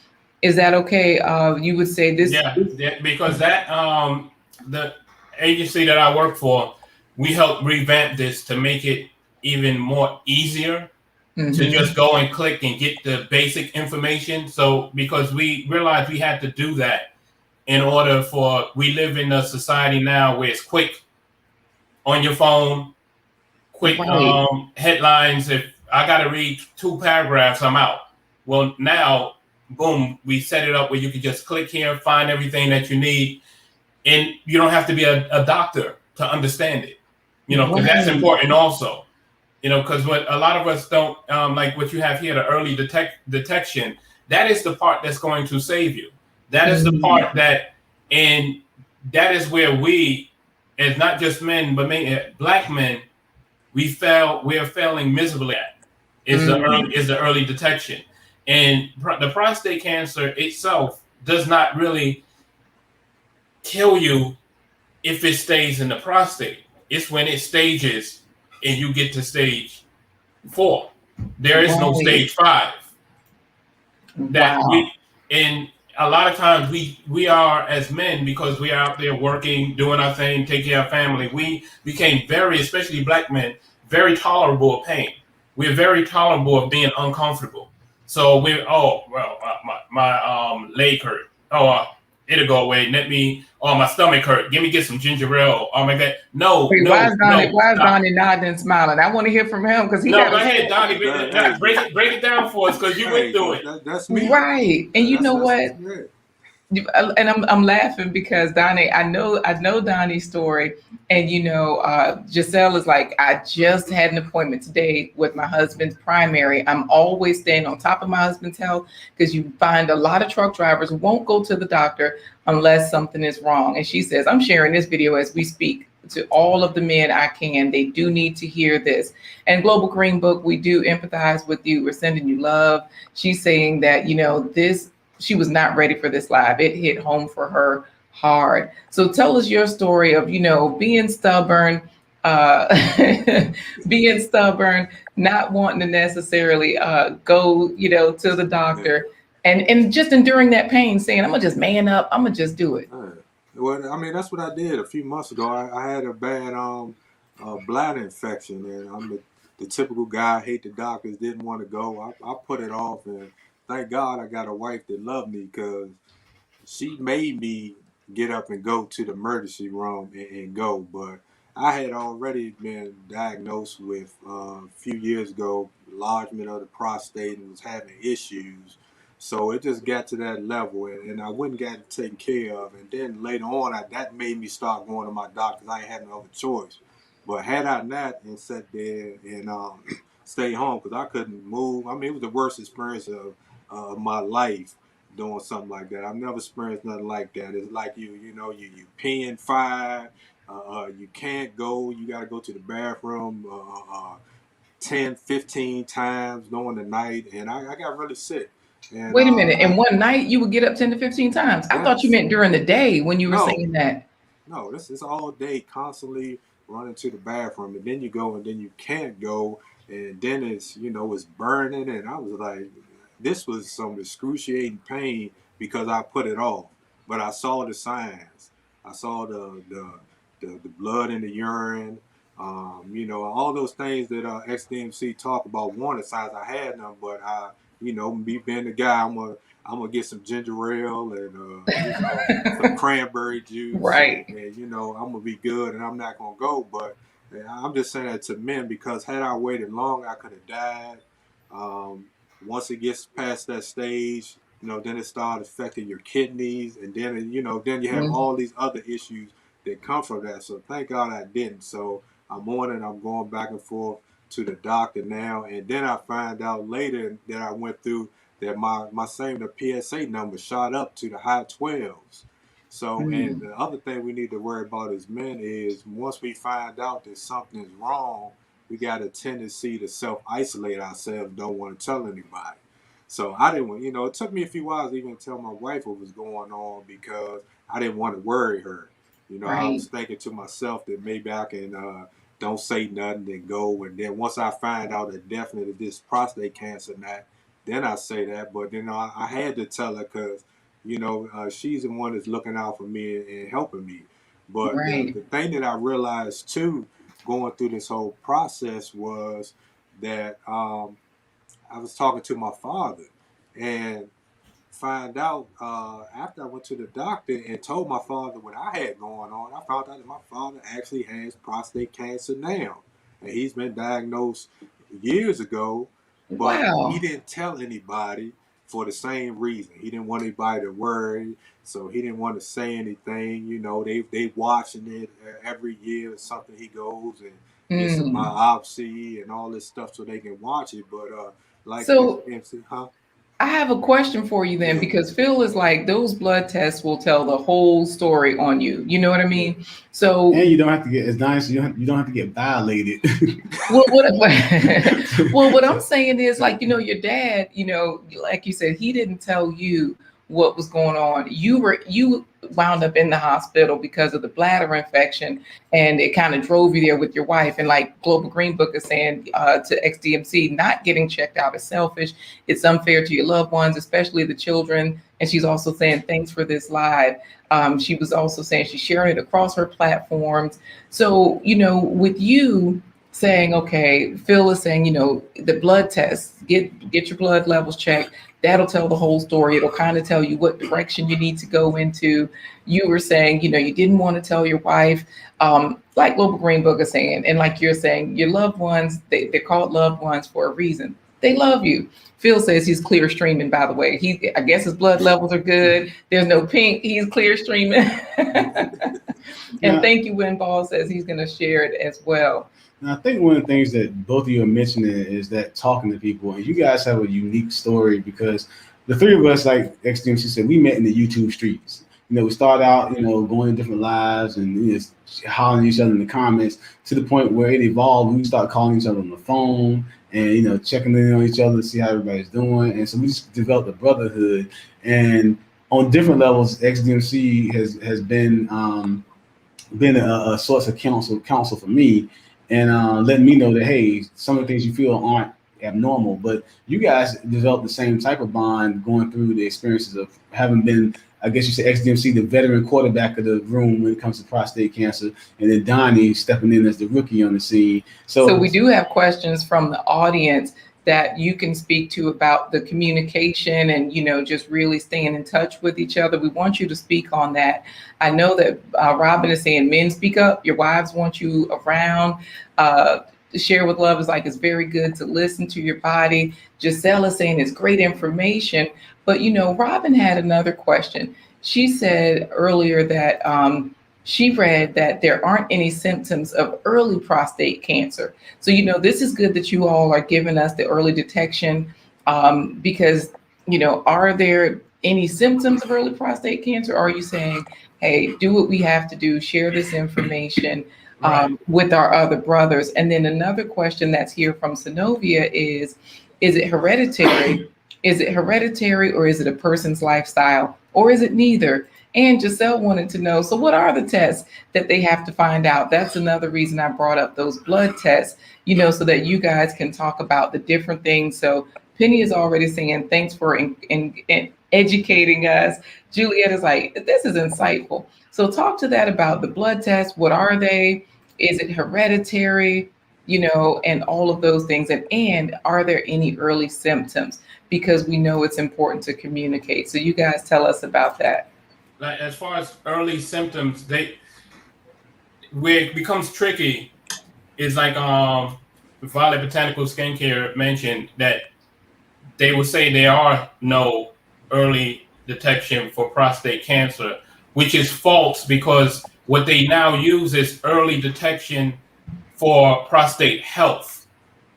Speaker 1: Is that okay? You would say this?
Speaker 4: Yeah, because that the agency that I work for, we help revamp this to make it even more easier to just go and click and get the basic information. So because we realized we had to do that in order we live in a society now where it's quick on your phone, quick headlines. If I got to read 2 paragraphs, I'm out. Well, now, boom, we set it up where you can just click here, find everything that you need, and you don't have to be a doctor to understand it, because that's important also. Because what a lot of us don't like what you have here, the early detection, that is the part that's going to save you. That is the part and that is where we, as not just men, but Black men, we are failing miserably at is the early detection. And the prostate cancer itself does not really kill you if it stays in the prostate. It's when it stages and you get to stage 4. There is no stage 5. And a lot of times we are, as men, because we are out there working, doing our thing, taking care of family, we became especially Black men, very tolerable of pain. We're very tolerable of being uncomfortable. So my leg hurt. It'll go away. My stomach hurt. Get some ginger ale. Oh my God. No.
Speaker 1: Wait, why is Donnie nodding and smiling? I want to hear from him because he.
Speaker 4: No, go ahead, Donnie. Break it down for us because you went through it.
Speaker 3: That's me.
Speaker 1: Right. And you know what? And I'm laughing because Donnie, I know Donnie's story, and Giselle is like, I just had an appointment today with my husband's primary. I'm always staying on top of my husband's health because you find a lot of truck drivers won't go to the doctor unless something is wrong. And she says, I'm sharing this video as we speak to all of the men I can. They do need to hear this. And Global Green Book, we do empathize with you. We're sending you love. She's saying that, she was not ready for this live. It hit home for her hard. So tell us your story of, being stubborn, not wanting to necessarily go, to the doctor and just enduring that pain, saying, I'm gonna just man up. I'm gonna just do it.
Speaker 3: Well, I mean, that's what I did a few months ago. I had a bad bladder infection, and I'm the typical guy, hate the doctors, didn't want to go. I put it off, and thank God I got a wife that loved me because she made me get up and go to the emergency room and go. But I had already been diagnosed with a few years ago, enlargement of the prostate, and was having issues. So it just got to that level, and I wouldn't get it taken care of. And then later on, that made me start going to my doctors. I ain't had no other choice. But had I not and sat there and stayed home because I couldn't move, I mean, it was the worst experience of my life doing something like that. I've never experienced nothing like that. It's like you peeing fire. You can't go. You got to go to the bathroom 10, 15 times during the night, and I got really sick. And,
Speaker 1: wait a minute. In one night, you would get up 10 to 15 times. I thought you meant during the day when you were saying that.
Speaker 3: No, this is all day, constantly running to the bathroom, and then you go, and then you can't go, and then it's burning, and I was like, this was some excruciating pain because I put it off, but I saw the signs. I saw the blood in the urine, all those things that XDMC talk about. Warning signs, I had them, but me being the guy, I'm gonna get some ginger ale and some cranberry juice,
Speaker 1: right?
Speaker 3: And I'm gonna be good, and I'm not gonna go. But I'm just saying that to men because had I waited long, I could have died. Once it gets past that stage, then it starts affecting your kidneys, and then then you have all these other issues that come from that. So thank God I didn't. So I'm on it. I'm going back and forth to the doctor now, and then I find out later that I went through that the PSA number shot up to the high 12s. So, and the other thing we need to worry about as men is once we find out that something's wrong, we got a tendency to self-isolate ourselves, don't want to tell anybody. So I didn't want, it took me a few hours to even tell my wife what was going on because I didn't want to worry her. I
Speaker 1: Right.
Speaker 3: was thinking to myself that maybe I can don't say nothing and go. And then once I find out that definitely this prostate cancer, not, then I say that. But then I had to tell her because she's the one that's looking out for me and helping me. But
Speaker 1: Right.
Speaker 3: the thing that I realized too, going through this whole process was that I was talking to my father and find out after I went to the doctor and told my father what I had going on, I found out that my father actually has prostate cancer now. And he's been diagnosed years ago, but he
Speaker 1: Wow.
Speaker 3: didn't tell anybody for the same reason. He didn't want anybody to worry, so he didn't want to say anything. They watching it every year or something. He goes and gets a
Speaker 1: Mm.
Speaker 3: biopsy and all this stuff so they can watch it. But like
Speaker 1: So
Speaker 3: XDMC, huh?
Speaker 1: I have a question for you then,
Speaker 3: Yeah,
Speaker 1: because Phil is like, those blood tests will tell the whole story on you. You know what I
Speaker 3: yeah.
Speaker 1: mean? So,
Speaker 2: And you don't have to get as nice. You don't have to get violated.
Speaker 1: well, what I'm saying is, like, your dad, like you said, he didn't tell you what was going on. You wound up in the hospital because of the bladder infection, and it kind of drove you there with your wife. And like Global Green Book is saying to XDMC, not getting checked out is selfish. It's unfair to your loved ones, especially the children. And she's also saying, thanks for this live. She was also saying she's sharing it across her platforms. So, with you saying, okay, Phil is saying, the blood tests, get your blood levels checked. That'll tell the whole story. It'll kind of tell you what direction you need to go into. You were saying, you didn't want to tell your wife, like Global Green Book is saying, and like you're saying, your loved ones, they're called loved ones for a reason. They love you. Phil says he's clear streaming, by the way. I guess his blood levels are good. There's no pink. He's clear streaming. And thank you, Winball says he's going to share it as well.
Speaker 2: And I think one of the things that both of you are mentioning is that talking to people, and you guys have a unique story because the three of us, like XDMC said, we met in the YouTube streets. We start out, going to different lives and hollering at each other in the comments to the point where it evolved. We start calling each other on the phone and, checking in on each other to see how everybody's doing. And so we just developed a brotherhood. And on different levels, XDMC has been a source of counsel for me. And letting me know that, hey, some of the things you feel aren't abnormal, but you guys developed the same type of bond going through the experiences of having been, I guess you say, XDMC, the veteran quarterback of the room when it comes to prostate cancer, and then Donnie stepping in as the rookie on the scene. So
Speaker 1: we do have questions from the audience that you can speak to about the communication and, just really staying in touch with each other. We want you to speak on that. I know that Robin is saying, men, speak up. Your wives want you around. Share with love is like, it's very good to listen to your body. Giselle is saying it's great information. But, Robin had another question. She said earlier that she read that there aren't any symptoms of early prostate cancer. So, this is good that you all are giving us the early detection because, are there any symptoms of early prostate cancer? Or are you saying, hey, do what we have to do, share this information with our other brothers? And then another question that's here from Synovia is it hereditary? Is it hereditary, or is it a person's lifestyle, or is it neither? And Giselle wanted to know, so what are the tests that they have to find out? That's another reason I brought up those blood tests, so that you guys can talk about the different things. So Penny is already saying, thanks for educating us. Juliet is like, this is insightful. So talk to that about the blood tests. What are they? Is it hereditary? And all of those things. And are there any early symptoms? Because we know it's important to communicate. So you guys tell us about that.
Speaker 4: Like, as far as early symptoms, where it becomes tricky is like Violet Botanical Skincare mentioned that they will say there are no early detection for prostate cancer, which is false because what they now use is early detection for prostate health.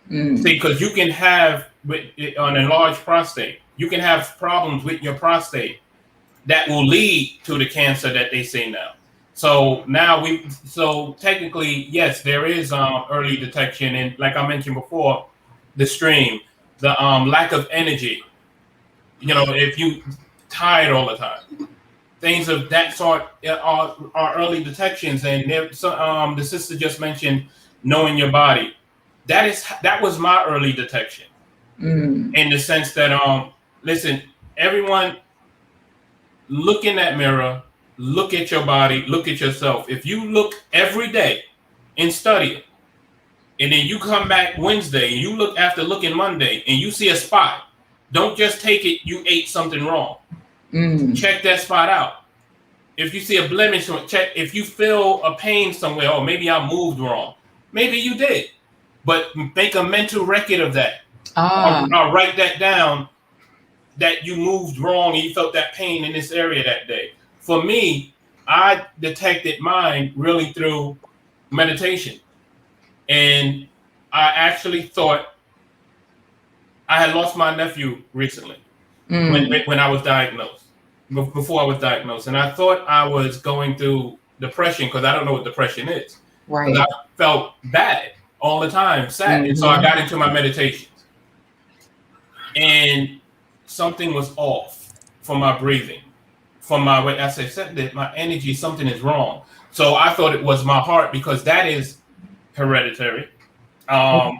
Speaker 4: See, because you can have an enlarged prostate, you can have problems with your prostate that will lead to the cancer that they see now. So now so technically, yes, there is early detection, and like I mentioned before, the stream, the lack of energy. You know, if you tired all the time, things of that sort are early detections. And the sister just mentioned knowing your body. That was my early detection, in the sense that listen, everyone, look in that mirror, look at your body, look at yourself. If you look every day and study it, and then you come back Wednesday and you look after looking Monday and you see a spot, don't just take it you ate something wrong. Check that spot out. If you see a blemish, check. If you feel a pain somewhere, oh, maybe I moved wrong. Maybe you did, but make a mental record of that. Or write that down, that you moved wrong and you felt that pain in this area that day. For me, I detected mine really through meditation. And I actually thought I had lost my nephew recently when I was diagnosed, before I was diagnosed. And I thought I was going through depression, because I don't know what depression is.
Speaker 1: Right.
Speaker 4: I felt bad all the time, sad. And so I got into my meditations. And something was off from my breathing, from my way. I said that my energy, something is wrong. So I thought it was my heart, because that is hereditary,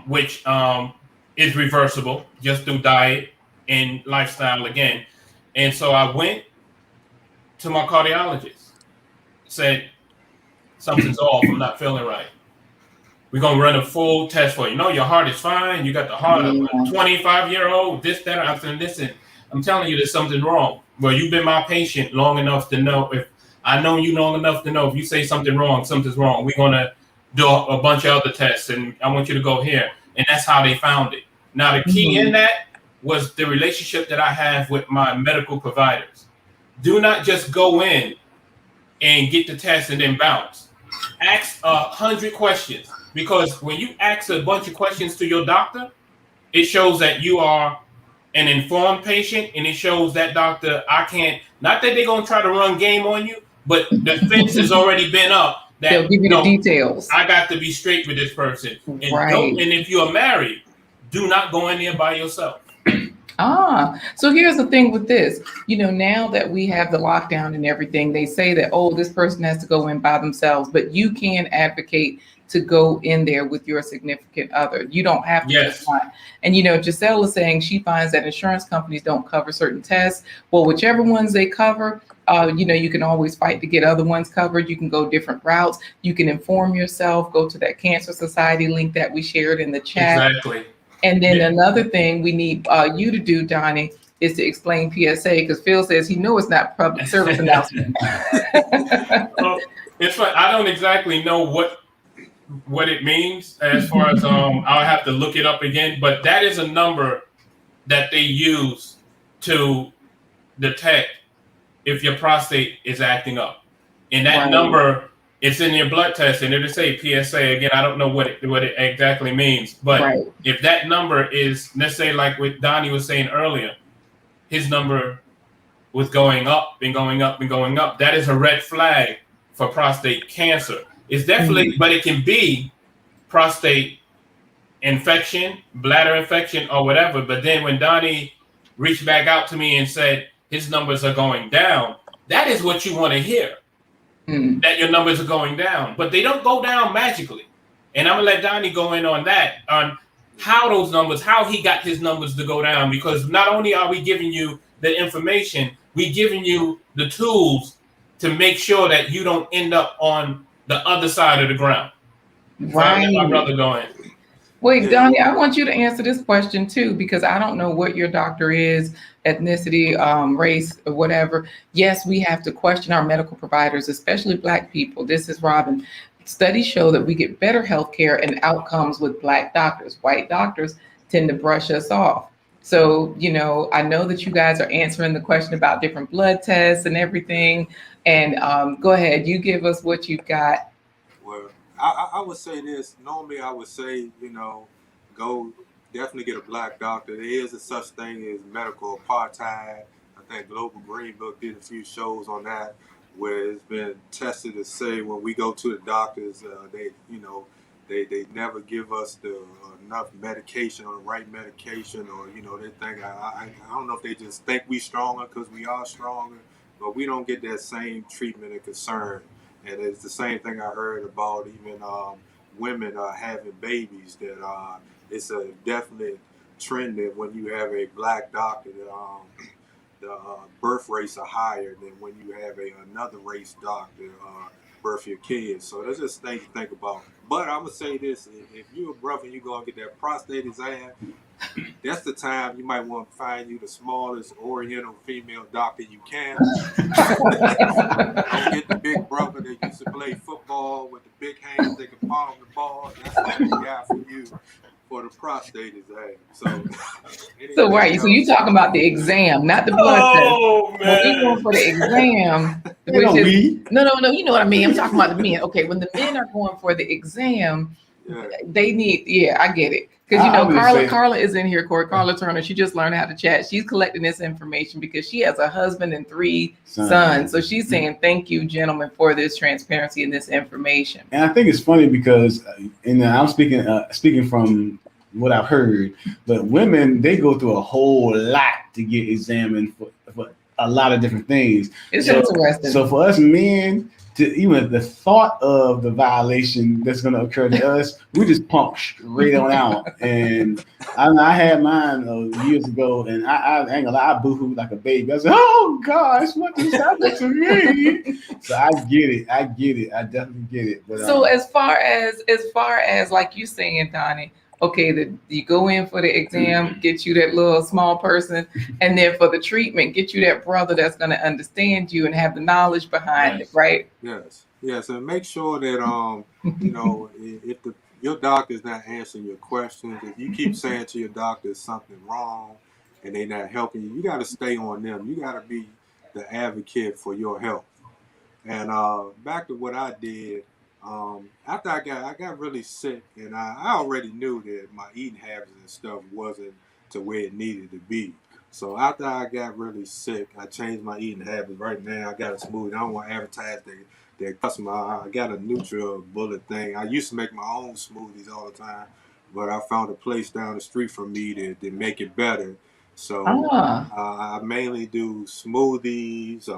Speaker 4: which is reversible just through diet and lifestyle again. And so I went to my cardiologist, said, something's off, I'm not feeling right. We're going to run a full test for you. No, your heart is fine. You got the heart of a 25-year-old, this, that. I said, listen, I'm telling you there's something wrong. Well, you've been my patient long enough to know. If I know you long enough to know if you say something wrong, something's wrong. We're going to do a bunch of other tests, and I want you to go here. And that's how they found it. Now, the key in that was the relationship that I have with my medical providers. Do not just go in and get the test and then bounce. Ask 100 questions, because when you ask a bunch of questions to your doctor, it shows that you are an informed patient, and it shows that doctor, not that they're going to try to run game on you, but the fence has already been up.
Speaker 1: They'll give you the details.
Speaker 4: I got to be straight with this person. And if you are married, do not go in there by yourself.
Speaker 1: So here's the thing with this. Now that we have the lockdown and everything, they say that, this person has to go in by themselves, but you can advocate to go in there with your significant other. You don't have to.
Speaker 4: Yes.
Speaker 1: And, Giselle is saying she finds that insurance companies don't cover certain tests. Well, whichever ones they cover, you can always fight to get other ones covered. You can go different routes. You can inform yourself, go to that Cancer Society link that we shared in the chat.
Speaker 4: Exactly.
Speaker 1: And then another thing we need you to do, Donnie, is to explain PSA, because Phil says he knows it's not public service announcement.
Speaker 4: Well, it's like, I don't exactly know what it means, as far as I'll have to look it up again, but that is a number that they use to detect if your prostate is acting up. And that number, it's in your blood test, and it'll say PSA. Again, I don't know what it exactly means, but if that number is, let's say like what Donnie was saying earlier, his number was going up and going up and going up, that is a red flag for prostate cancer. It's definitely, but it can be prostate infection, bladder infection, or whatever. But then when Donnie reached back out to me and said his numbers are going down, that is what you want to hear. That your numbers are going down, but they don't go down magically. And I'm gonna let Donnie go in on that, on how those numbers, how he got his numbers to go down, because not only are we giving you the information, we're giving you the tools to make sure that you don't end up on the other side of the ground. Right. My brother going.
Speaker 1: Wait, Donnie, I want you to answer this question too, because I don't know what your doctor is, ethnicity, race, or whatever. Yes, we have to question our medical providers, especially Black people. This is Robin. Studies show that we get better health care and outcomes with Black doctors. White doctors tend to brush us off. So, I know that you guys are answering the question about different blood tests and everything. And go ahead, you give us what you've got.
Speaker 3: Well, I would say this. Normally, I would say, go definitely get a Black doctor. There is a such thing as medical apartheid. I think Global Green Book did a few shows on that, where it's been tested to say when we go to the doctors, they never give us the enough medication or the right medication, or they think I don't know if they just think we stronger because we are stronger, but we don't get that same treatment and concern. And it's the same thing I heard about even women having babies, that it's a definite trend that when you have a black doctor, that the birth rates are higher than when you have another race doctor birth your kids. So that's just things to think about. But I'm gonna say this: if you're a brother and you go and get that prostate exam, that's the time you might want to find you the smallest Oriental female doctor you can. Don't get the big brother that used to play football with the big hands that can palm the ball. That's not the guy for you for the prostate exam. So
Speaker 1: right. So you talking about the exam, not the blood test.
Speaker 4: Oh
Speaker 1: When we
Speaker 4: man.
Speaker 1: going for the exam,
Speaker 2: You know,
Speaker 1: no, you know what I mean. I'm talking about the men. Okay, when the men are going for the exam, they need, I get it. Because Carla is in here, Corey. Carla Turner, she just learned how to chat. She's collecting this information because she has a husband and 3 sons. So she's saying, thank you, gentlemen, for this transparency and this information.
Speaker 2: And I think it's funny because, and I'm speaking from what I've heard, but women, they go through a whole lot to get examined for a lot of different things.
Speaker 1: It's interesting.
Speaker 2: So for us men, to even the thought of the violation that's going to occur to us, we just pump straight on out. And I had mine years ago, and I ain't gonna lie, I boohooed like a baby. I said, "Oh gosh, what just happened to me?" So I get it. I definitely get it. But
Speaker 1: so as far as like you saying, Donnie, okay, you go in for the exam, get you that little small person, and then for the treatment, get you that brother that's going to understand you and have the knowledge behind it, right?
Speaker 3: Yes, and make sure that if your doctor's not answering your questions, if you keep saying to your doctor something wrong and they're not helping you, you got to stay on them. You got to be the advocate for your health. And back to what I did. After I got really sick, and I already knew that my eating habits and stuff wasn't to where it needed to be. So after I got really sick, I changed my eating habits. Right now, I got a smoothie. I don't want to advertise their customer. I got a NutriBullet thing. I used to make my own smoothies all the time, but I found a place down the street from me to make it better. So I mainly do smoothies.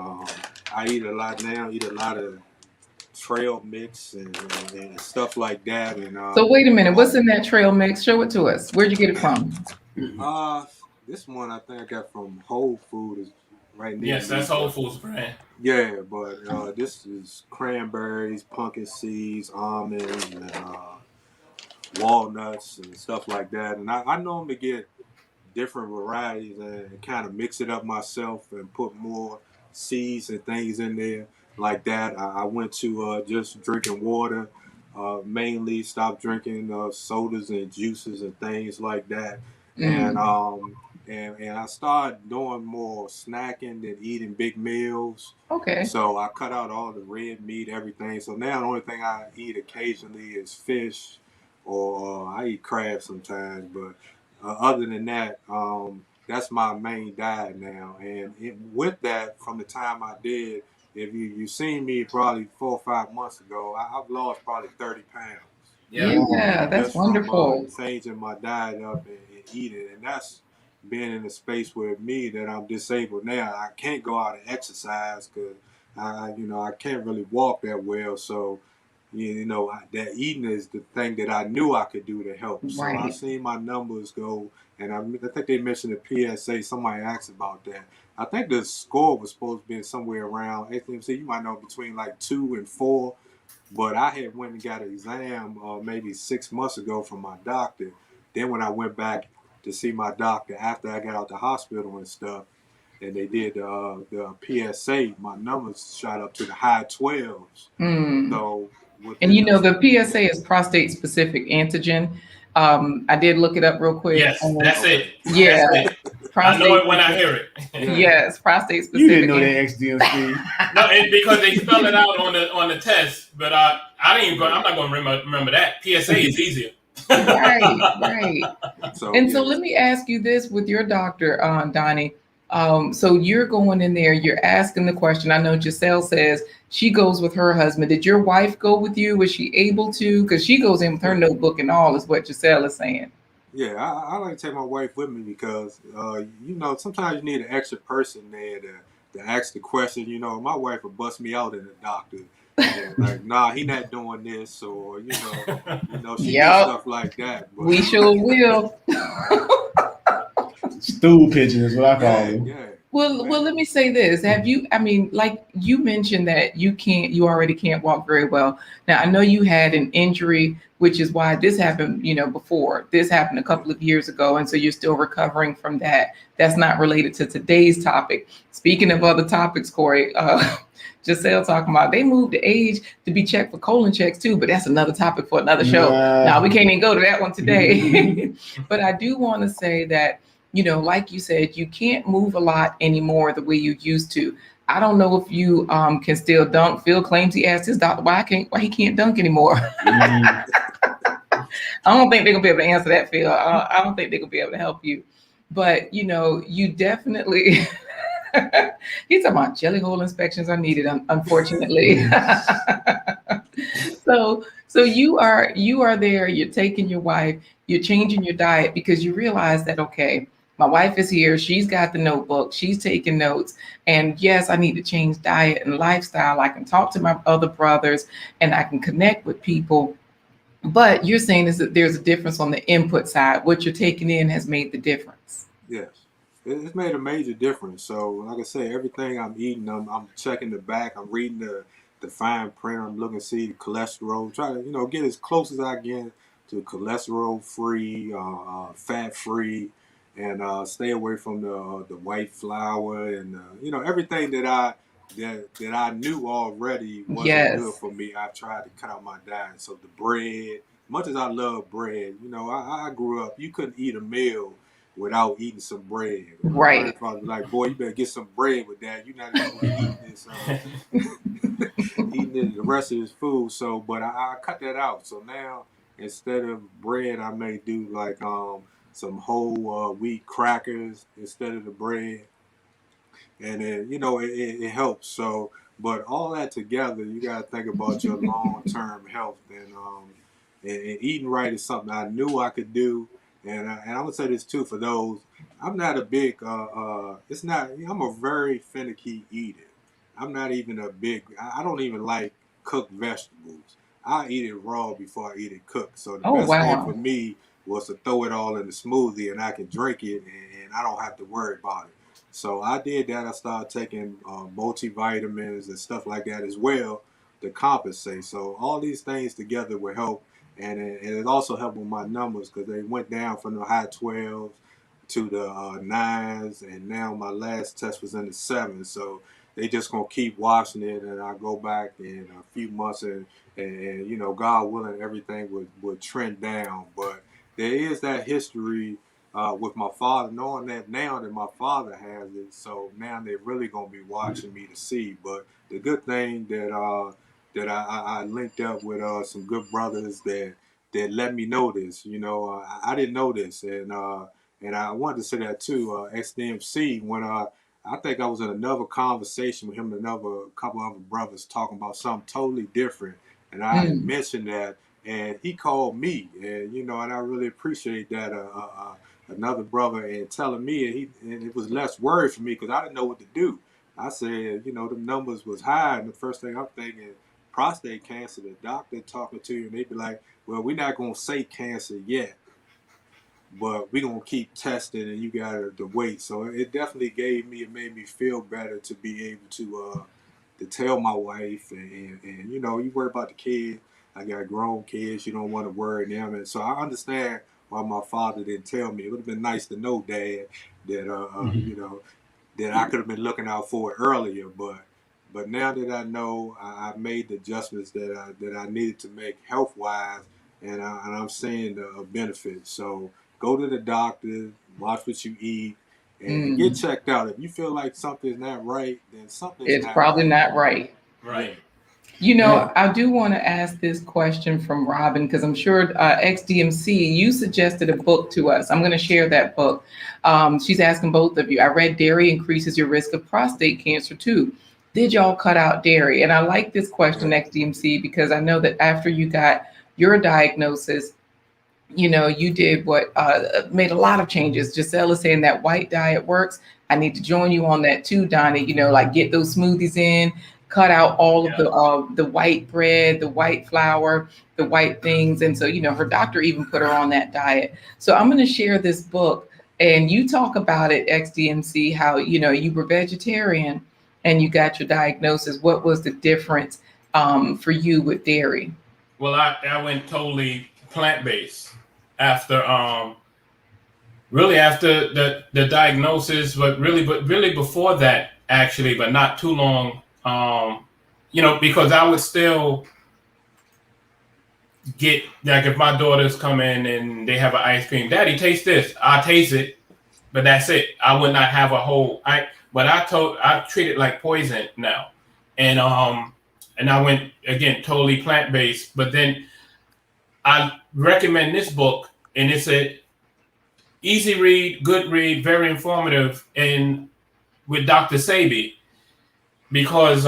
Speaker 3: I eat a lot of trail mix and stuff like that. And
Speaker 1: so wait a minute, what's in that trail mix? Show it to us. Where'd you get it from?
Speaker 3: This one I think I got from Whole Foods right now.
Speaker 4: Yes, that's Whole Foods brand.
Speaker 3: Yeah, but this is cranberries, pumpkin seeds, almonds, and walnuts and stuff like that. And I normally get different varieties and kind of mix it up myself and put more seeds and things in there like that. I went to just drinking water, mainly stopped drinking sodas and juices and things like that. And I started doing more snacking than eating big meals.
Speaker 1: Okay.
Speaker 3: So I cut out all the red meat, everything. So now the only thing I eat occasionally is fish, or I eat crab sometimes. But other than that, that's my main diet now. And with that, from the time I did, if you seen me probably 4 or 5 months ago, I've lost probably 30 pounds.
Speaker 1: Yeah, that's wonderful.
Speaker 3: From, changing my diet up and eating, and that's being in a space with me that I'm disabled now. I can't go out and exercise because I can't really walk that well. So that eating is the thing that I knew I could do to help. So
Speaker 1: Right.
Speaker 3: I've seen my numbers go, and I think they mentioned the PSA. Somebody asked about that. I think the score was supposed to be somewhere around XDMC. You might know between like 2 and 4, but I had went and got an exam maybe 6 months ago from my doctor. Then when I went back to see my doctor after I got out the hospital and stuff, and they did the PSA, my numbers shot up to the high 12s. So.
Speaker 1: And the PSA is prostate specific antigen. I did look it up real quick.
Speaker 4: Yes, that's it.
Speaker 1: Yeah.
Speaker 4: That's it.
Speaker 1: Prostate
Speaker 4: I know it when I hear it.
Speaker 1: Yes, prostate specific.
Speaker 2: You didn't know that XDMC.
Speaker 4: No, because they spell it out on the test, but I didn't even. I'm not going to remember that. PSA is easier.
Speaker 1: Right. So let me ask you this with your doctor, Donnie. So you're going in there, you're asking the question. I know Giselle says she goes with her husband. Did your wife go with you? Was she able to? Because she goes in with her notebook and all, is what Giselle is saying.
Speaker 3: Yeah, I like to take my wife with me because, sometimes you need an extra person there to ask the question. My wife will bust me out in the doctor. And like, nah, he not doing this, or she do stuff like that. But,
Speaker 1: we sure will.
Speaker 2: Stool pigeon is what I call them.
Speaker 3: Yeah.
Speaker 1: Well, let me say this. Have you, like you mentioned that you already can't walk very well. Now, I know you had an injury, which is why this happened, before. This happened a couple of years ago. And so you're still recovering from that. That's not related to today's topic. Speaking of other topics, Corey, Giselle talking about they moved the age to be checked for colon checks too, but that's another topic for another show. Now, we can't even go to that one today. But I do want to say that, like you said, you can't move a lot anymore the way you used to. I don't know if you can still dunk. Phil claims he asked his doctor why he can't dunk anymore. I don't think they're gonna be able to answer that, Phil. I don't think they're gonna be able to help you. But you definitely. He's talking about jelly hole inspections are needed, unfortunately. So you are there. You're taking your wife. You're changing your diet because you realize that, okay, my wife is here. She's got the notebook. She's taking notes. And yes, I need to change diet and lifestyle. I can talk to my other brothers and I can connect with people. But you're saying is that there's a difference on the input side. What you're taking in has made the difference.
Speaker 3: Yes, it's made a major difference. So like I say, everything I'm eating, I'm checking the back. I'm reading the fine print. I'm looking to see the cholesterol. Try to, get as close as I can to cholesterol-free, fat-free, and stay away from the white flour and everything that I knew already wasn't good for me. I tried to cut out my diet. So the bread, much as I love bread, I grew up. You couldn't eat a meal without eating some bread.
Speaker 1: Right.
Speaker 3: My grandfather was like, boy, you better get some bread with that. You're not even eating this, eating the rest of his food. So, but I cut that out. So now instead of bread, I may do like some whole wheat crackers instead of the bread, and then it helps. So, but all that together, you got to think about your long-term health, and eating right is something I knew I could do. And I would say this too for those. I'm not a big. It's not. I'm a very finicky eater. I'm not even a big. I don't even like cooked vegetables. I eat it raw before I eat it cooked. So the best thing for me was to throw it all in the smoothie and I can drink it and I don't have to worry about it. So I did that. I started taking multivitamins and stuff like that as well to compensate. So all these things together will help. And it also helped with my numbers because they went down from the high 12s to the 9s, and now my last test was in the 7s. So they just gonna keep watching it, and I go back in a few months, and God willing, everything would trend down. But there is that history with my father, knowing that now that my father has it, so now they're really gonna be watching me to see. But the good thing that I linked up with some good brothers that let me know this. I didn't know this, and I wanted to say that too. XDMC, when I think I was in another conversation with him and a couple other brothers talking about something totally different, and I had mentioned that, and he called me, and I really appreciate that. Another brother and telling me, and it was less worry for me because I didn't know what to do. I said, the numbers was high, and the first thing I'm thinking, prostate cancer, the doctor talking to you, and they'd be like, well, we're not going to say cancer yet, but we're going to keep testing, and you got to wait. So it definitely it made me feel better to be able to tell my wife, and you worry about the kids. I got grown kids. You don't want to worry them. And so I understand why my father didn't tell me. It would have been nice to know, Dad, that, that I could have been looking out for it earlier, but now that I know, I made the adjustments that I needed to make health-wise, and I'm seeing the benefits. So go to the doctor, watch what you eat, and get checked out. If you feel like something's not right, then something's
Speaker 1: it's probably not right.
Speaker 4: Right.
Speaker 1: You know,
Speaker 2: Right.
Speaker 1: I do want to ask this question from Robin because I'm sure XDMC, you suggested a book to us. I'm going to share that book. She's asking both of you. I read dairy increases your risk of prostate cancer too. Did y'all cut out dairy? And I like this question, XDMC, because I know that after you got your diagnosis, you know, you did what made a lot of changes. Giselle is saying that white diet works. I need to join you on that too, Donnie. You know, like get those smoothies in, cut out all of the white bread, the white flour, the white things. And so, you know, her doctor even put her on that diet. So I'm going to share this book, and you talk about it, XDMC, how, you know, you were vegetarian and you got your diagnosis. What was the difference for you with dairy?
Speaker 4: Well, I went totally plant-based after really after the diagnosis, but really before that, actually, but not too long. You know, because I would still get, like, if my daughters come in and they have an ice cream, Daddy, taste this. I taste it, but that's it. I would not have a whole. I treat it like poison now, and I went again totally plant-based. But then I recommend this book, and it's a easy read, good read, very informative, and with Dr. Sebi, because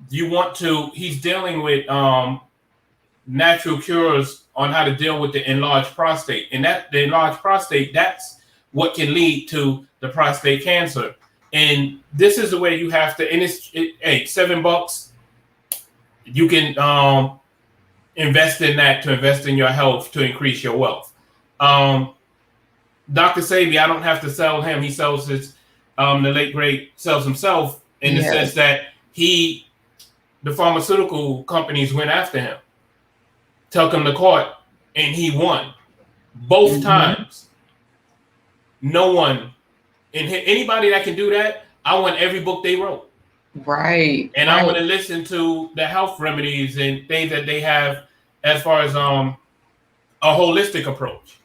Speaker 4: you want to. He's dealing with natural cures on how to deal with the enlarged prostate, and that the enlarged prostate, that's what can lead to the prostate cancer. And this is the way you have to. And hey, $7. You can invest in that, to invest in your health, to increase your wealth. Dr. Sebi, I don't have to sell him. He sells his, the late great sells himself, in the sense that the pharmaceutical companies went after him, took him to court, and he won both times. No one, and anybody that can do that, I want every book they wrote.
Speaker 1: Right.
Speaker 4: And I want to listen to the health remedies and things that they have as far as a holistic approach.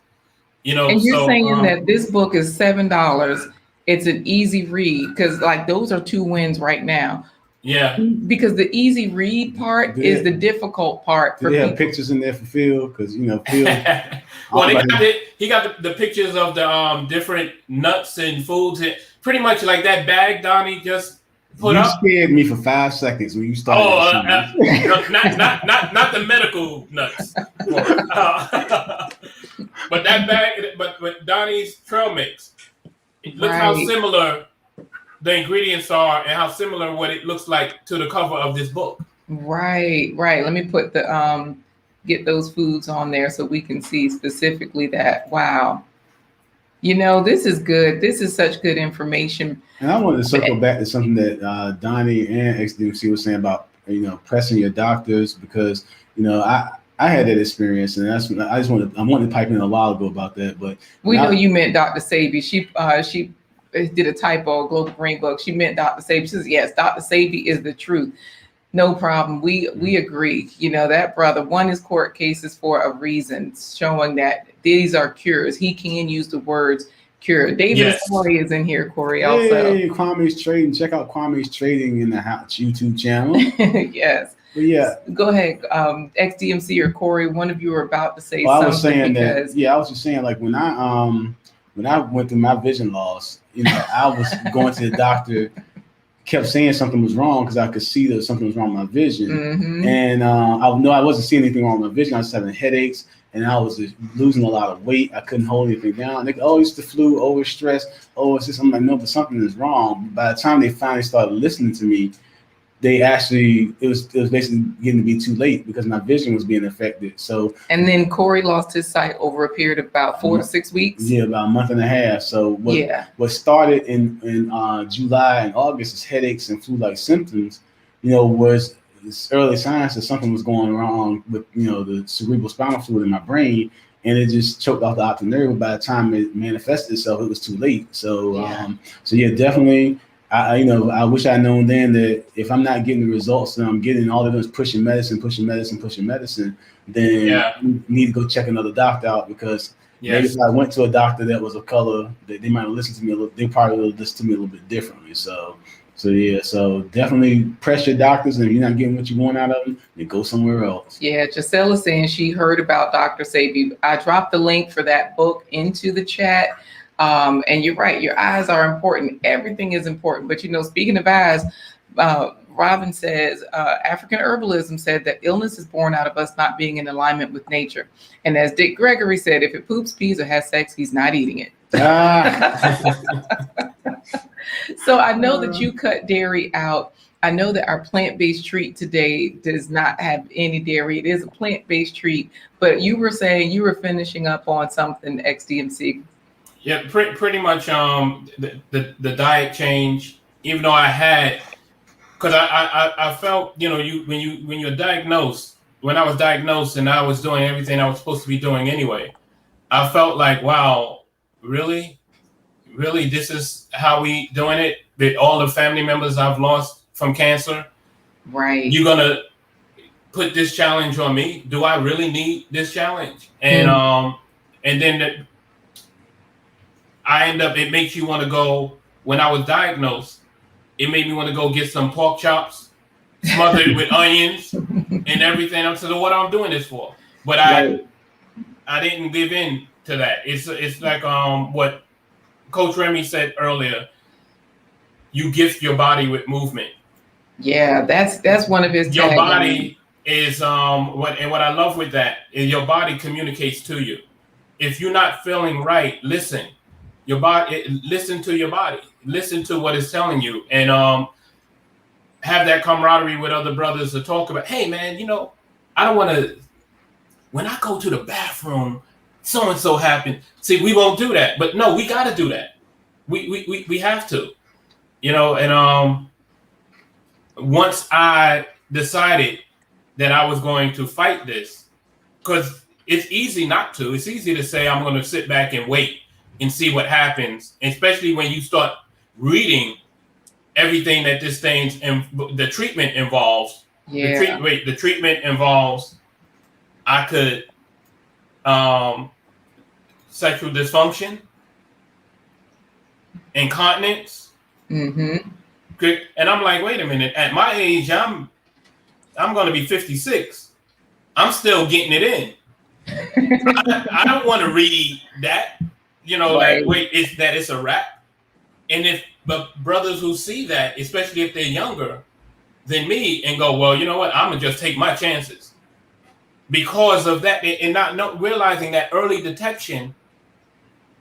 Speaker 4: You know,
Speaker 1: and you're saying that this book is $7. It's an easy read, because like those are 2 wins right now.
Speaker 4: Yeah.
Speaker 1: Because the easy read part is the difficult part for
Speaker 2: people.
Speaker 1: Have
Speaker 2: pictures in there for Phil? Because, you know, Phil.
Speaker 4: Well, he got the pictures of the different nuts and foods. And pretty much like that bag Donnie just put up.
Speaker 2: You scared me for 5 seconds when you started.
Speaker 4: Not the medical nuts. But that bag, but Donnie's trail mix. Look how similar the ingredients are, and how similar what it looks like to the cover of this book.
Speaker 1: Right. Let me put the get those foods on there so we can see specifically that. Wow. You know, this is good. This is such good information.
Speaker 2: And I wanted to circle back to something that Donnie and XDMC was saying about, you know, pressing your doctors, because, you know, I had that experience, and that's I wanted to pipe in a while ago about that. But
Speaker 1: we know you meant Dr. Sebi. She did a typo, Global Green Book. She meant Dr. Sebi. She says, yes, Dr. Sebi is the truth. No problem. We agree. You know, that brother won his court cases for a reason, showing that these are cures. He can use the words cure. David Corey is in here, Corey, also.
Speaker 2: Hey, Kwame's Trading. Check out Kwame's Trading in the YouTube channel.
Speaker 1: Yes.
Speaker 2: But yeah.
Speaker 1: Go ahead, XDMC or Corey, one of you are about to say
Speaker 2: something.
Speaker 1: I was saying
Speaker 2: I was just saying, like, when I went through my vision loss, you know, I was going to the doctor, kept saying something was wrong because I could see that something was wrong with my vision. And I know I wasn't seeing anything wrong with my vision. I was having headaches, and I was just losing a lot of weight. I couldn't hold anything down. They go, oh, it's the flu, oh, it's stress, oh, it's just, I'm like, no, but something is wrong. By the time they finally started listening to me, it was basically getting to be too late because my vision was being affected. So, and
Speaker 1: then Corey lost his sight over a period of about 4 to 6 weeks.
Speaker 2: Yeah, about a month and a half. So what started in July and August as headaches and flu-like symptoms, you know, was early signs that something was going wrong with, you know, the cerebral spinal fluid in my brain, and it just choked off the optic nerve. By the time it manifested itself, it was too late. So definitely. I wish I'd known then that if I'm not getting the results that I'm getting, all they're doing is pushing medicine, then you need to go check another doctor out, because maybe if I went to a doctor that was of color, they might have listened to me a little, they probably would have listened to me a little bit differently. So So yeah, so definitely press your doctors, and if you're not getting what you want out of them, then go somewhere else.
Speaker 1: Yeah, Giselle is saying she heard about Dr. Sebi. I dropped the link for that book into the chat. And you're right, your eyes are important. Everything is important. But, speaking of eyes, Robin says, African herbalism said that illness is born out of us not being in alignment with nature. And as Dick Gregory said, if it poops, pees, or has sex, he's not eating it. So I know that you cut dairy out. I know that our plant-based treat today does not have any dairy. It is a plant-based treat, but you were saying you were finishing up on something XDMC.
Speaker 4: Yeah, pretty much the diet change, even though I had, because I felt, when you're diagnosed, when I was diagnosed and I was doing everything I was supposed to be doing anyway, I felt like, wow, really, this is how we doing it? With all the family members I've lost from cancer,
Speaker 1: right?
Speaker 4: You're gonna put this challenge on me? Do I really need this challenge? And and then I end up. It makes you want to go. When I was diagnosed, it made me want to go get some pork chops, smothered with onions and everything. I'm saying, what I'm doing this for? But I didn't give in to that. It's like what Coach Remy said earlier. You gift your body with movement.
Speaker 1: Yeah, that's one of his.
Speaker 4: Your body is what I love with that is your body communicates to you. If you're not feeling right, listen. Your body, listen to your body. Listen to what it's telling you, and have that camaraderie with other brothers to talk about. Hey, man, I don't want to. When I go to the bathroom, so and so happened. See, we won't do that, but no, we got to do that. We have to, And once I decided that I was going to fight this, because it's easy not to. It's easy to say I'm going to sit back and wait and see what happens, especially when you start reading everything that this thing and the treatment involves.
Speaker 1: Yeah.
Speaker 4: The treatment involves. I could sexual dysfunction, incontinence.
Speaker 1: Mm-hmm.
Speaker 4: And I'm like, wait a minute. At my age, I'm going to be 56. I'm still getting it in. I don't want to read that.
Speaker 1: Right.
Speaker 4: Like, wait, it's a wrap. And but brothers who see that, especially if they're younger than me, and go, well, you know what? I'm gonna just take my chances because of that, and not realizing that early detection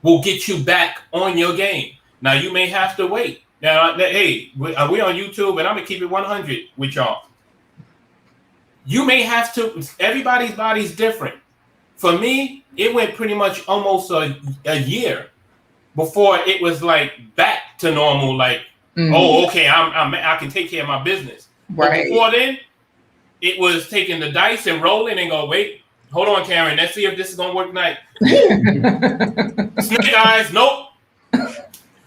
Speaker 4: will get you back on your game. Now you may have to wait. Now, hey, we on YouTube, and I'm gonna keep it 100 with y'all. You may have to. Everybody's body's different. For me, it went pretty much almost a year before it was like back to normal. Like, oh, okay, I can take care of my business.
Speaker 1: Right.
Speaker 4: But before then, it was taking the dice and rolling and go, wait, hold on, Karen, let's see if this is gonna work tonight. Snake eyes, nope.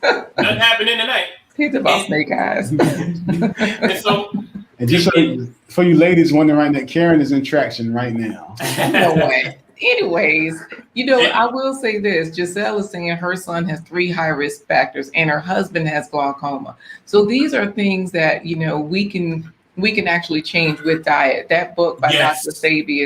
Speaker 4: Nothing happening tonight.
Speaker 1: He's about snake eyes.
Speaker 4: And so,
Speaker 2: and just for you ladies wondering that Karen is in traction right now.
Speaker 1: No way. Anyways, I will say this. Giselle is saying her son has 3 high-risk factors and her husband has glaucoma. So these are things that, we can actually change with diet. That book by Dr. Sebi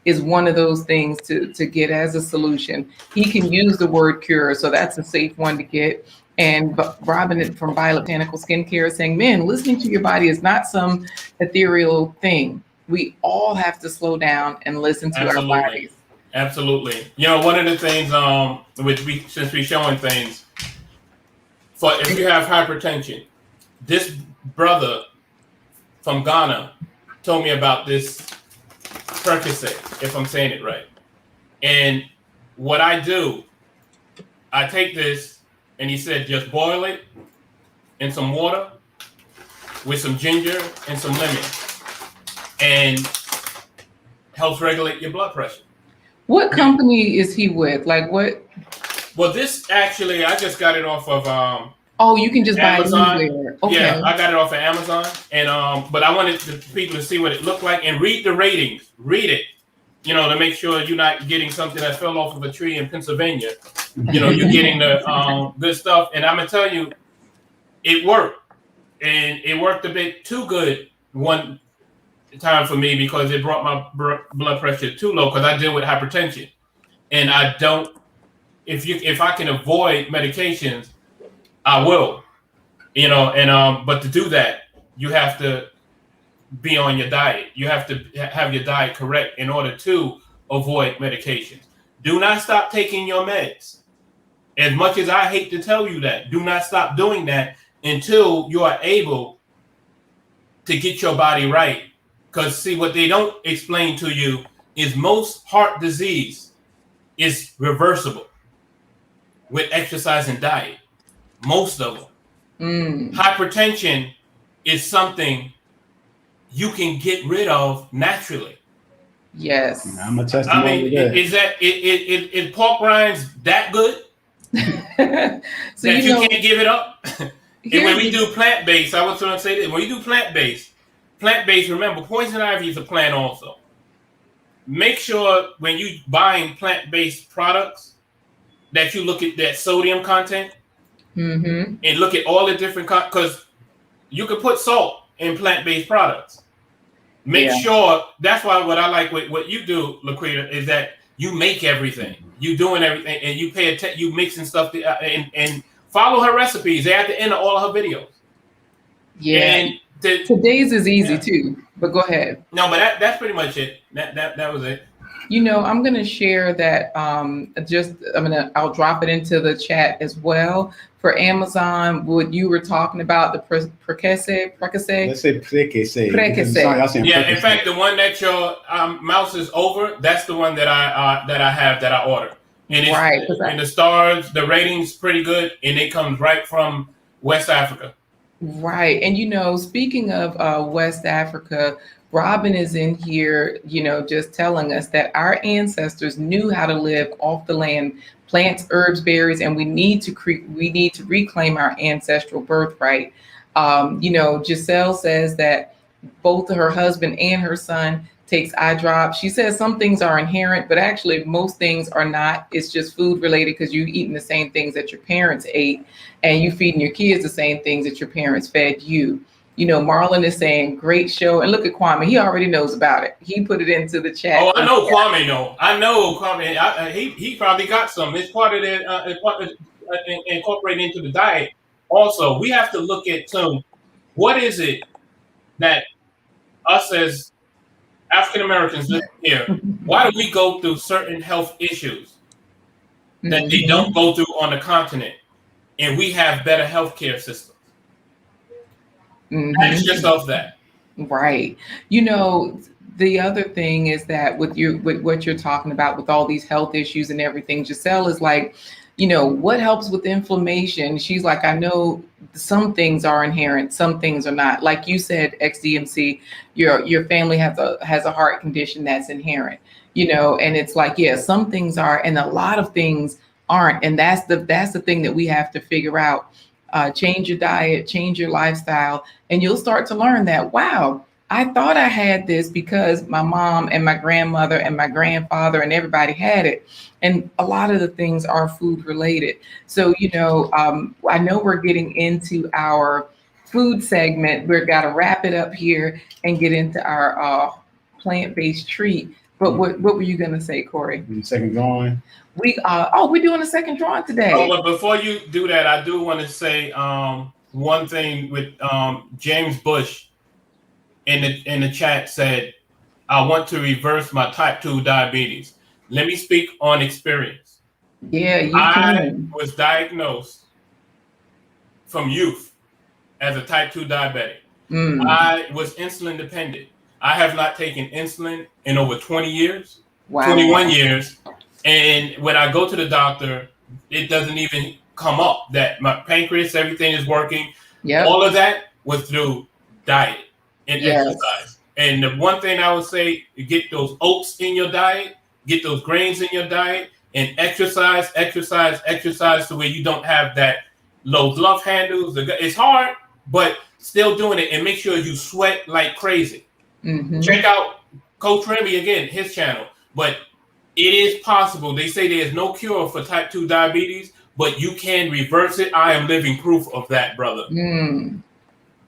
Speaker 1: is one of those things to get as a solution. He can use the word cure, so that's a safe one to get. And Robin from Biobotanical Skincare is saying, men, listening to your body is not some ethereal thing. We all have to slow down and listen to our bodies.
Speaker 4: Absolutely. One of the things, since we're showing things, if you have hypertension, this brother from Ghana told me about this Percocet, if I'm saying it right. And what I do, I take this, and he said, just boil it in some water with some ginger and some lemon, and helps regulate your blood pressure.
Speaker 1: What company is he with? Like what?
Speaker 4: Well, this actually, I just got it off of
Speaker 1: you can just
Speaker 4: Amazon.
Speaker 1: buy it anywhere. Okay.
Speaker 4: Yeah, I got it off of Amazon, and but I wanted the people to see what it looked like and read the ratings. Read it, to make sure you're not getting something that fell off of a tree in Pennsylvania. You're getting the good stuff, and I'm gonna tell you, it worked. and it worked a bit too good one time for me because it brought my blood pressure too low because I deal with hypertension, and I don't. If I can avoid medications, I will. But to do that, you have to be on your diet. You have to have your diet correct in order to avoid medications. Do not stop taking your meds. As much as I hate to tell you that, do not stop doing that until you are able to get your body right. Because see, what they don't explain to you is most heart disease is reversible with exercise and diet. Most of them. Hypertension is something you can get rid of naturally.
Speaker 1: Yes.
Speaker 2: I'm a testimony.
Speaker 4: Is pork rinds that good?
Speaker 1: So
Speaker 4: that you can't give it up? And when we do plant-based, I was going to say this. When you do plant-based, remember, poison ivy is a plant also. Make sure when you buying plant-based products that you look at that sodium content and look at all the different, because you can put salt in plant-based products. Make sure, that's why what I like with what you do, Laquita, is that you make everything. You doing everything, and you pay attention. You mixing stuff and follow her recipes. They're at the end of all of her videos.
Speaker 1: Yeah. And today's is easy too. But go ahead.
Speaker 4: No, but that's pretty much it. That was it.
Speaker 1: I'm going to share that. I'll drop it into the chat as well for Amazon. What you were talking about, the precasse.
Speaker 2: Let's say precasse.
Speaker 4: Yeah, in fact, the one that your mouse is over, that's the one that I have that I ordered. And it's
Speaker 1: right.
Speaker 4: And the stars, the ratings pretty good, and it comes right from West Africa.
Speaker 1: Right. And, speaking of West Africa, Robin is in here, just telling us that our ancestors knew how to live off the land, plants, herbs, berries, and we need to reclaim our ancestral birthright. Giselle says that both her husband and her son takes eye drops. She says some things are inherent, but actually most things are not. It's just food related because you're eating the same things that your parents ate, and you feeding your kids the same things that your parents fed you. Marlon is saying, great show. And look at Kwame. He already knows about it. He put it into the chat.
Speaker 4: Oh, I know Kwame, no. I know Kwame. He probably got some. It's part of incorporated into the diet. Also, we have to look at what is it that us as African Americans living here, why do we go through certain health issues that they don't go through on the continent, and we have better healthcare systems? Ask yourself that.
Speaker 1: Right. The other thing is that with what you're talking about with all these health issues and everything, Giselle is like, what helps with inflammation? She's like, I know some things are inherent, some things are not. Like you said, XDMC, your family has a heart condition that's inherent, and it's like, yeah, some things are, and a lot of things aren't. And that's the thing that we have to figure out. Change your diet, change your lifestyle, and you'll start to learn that, wow, I thought I had this because my mom and my grandmother and my grandfather and everybody had it. And a lot of the things are food related. So, I know we're getting into our food segment. We've got to wrap it up here and get into our plant-based treat. But what were you going to say, Corey?
Speaker 2: Second drawing.
Speaker 1: We're doing a second drawing today.
Speaker 4: Oh, but before you do that, I do want to say one thing with James Bush in the chat said, I want to reverse my type 2 diabetes. Let me speak on experience.
Speaker 1: Yeah,
Speaker 4: I was diagnosed from youth as a type 2 diabetic. I was insulin dependent. I have not taken insulin in over 20 years, 21 years. And when I go to the doctor, it doesn't even come up that my pancreas, everything is working.
Speaker 1: Yep.
Speaker 4: All of that was through diet and exercise. And the one thing I would say, you get those oats in your diet, get those grains in your diet, and exercise to where you don't have that low glove handles. It's hard, but still doing it, and make sure you sweat like crazy. Check out Coach Remy again, his channel. But it is possible. They say there's no cure for type 2 diabetes, but you can reverse it. I am living proof of that, brother.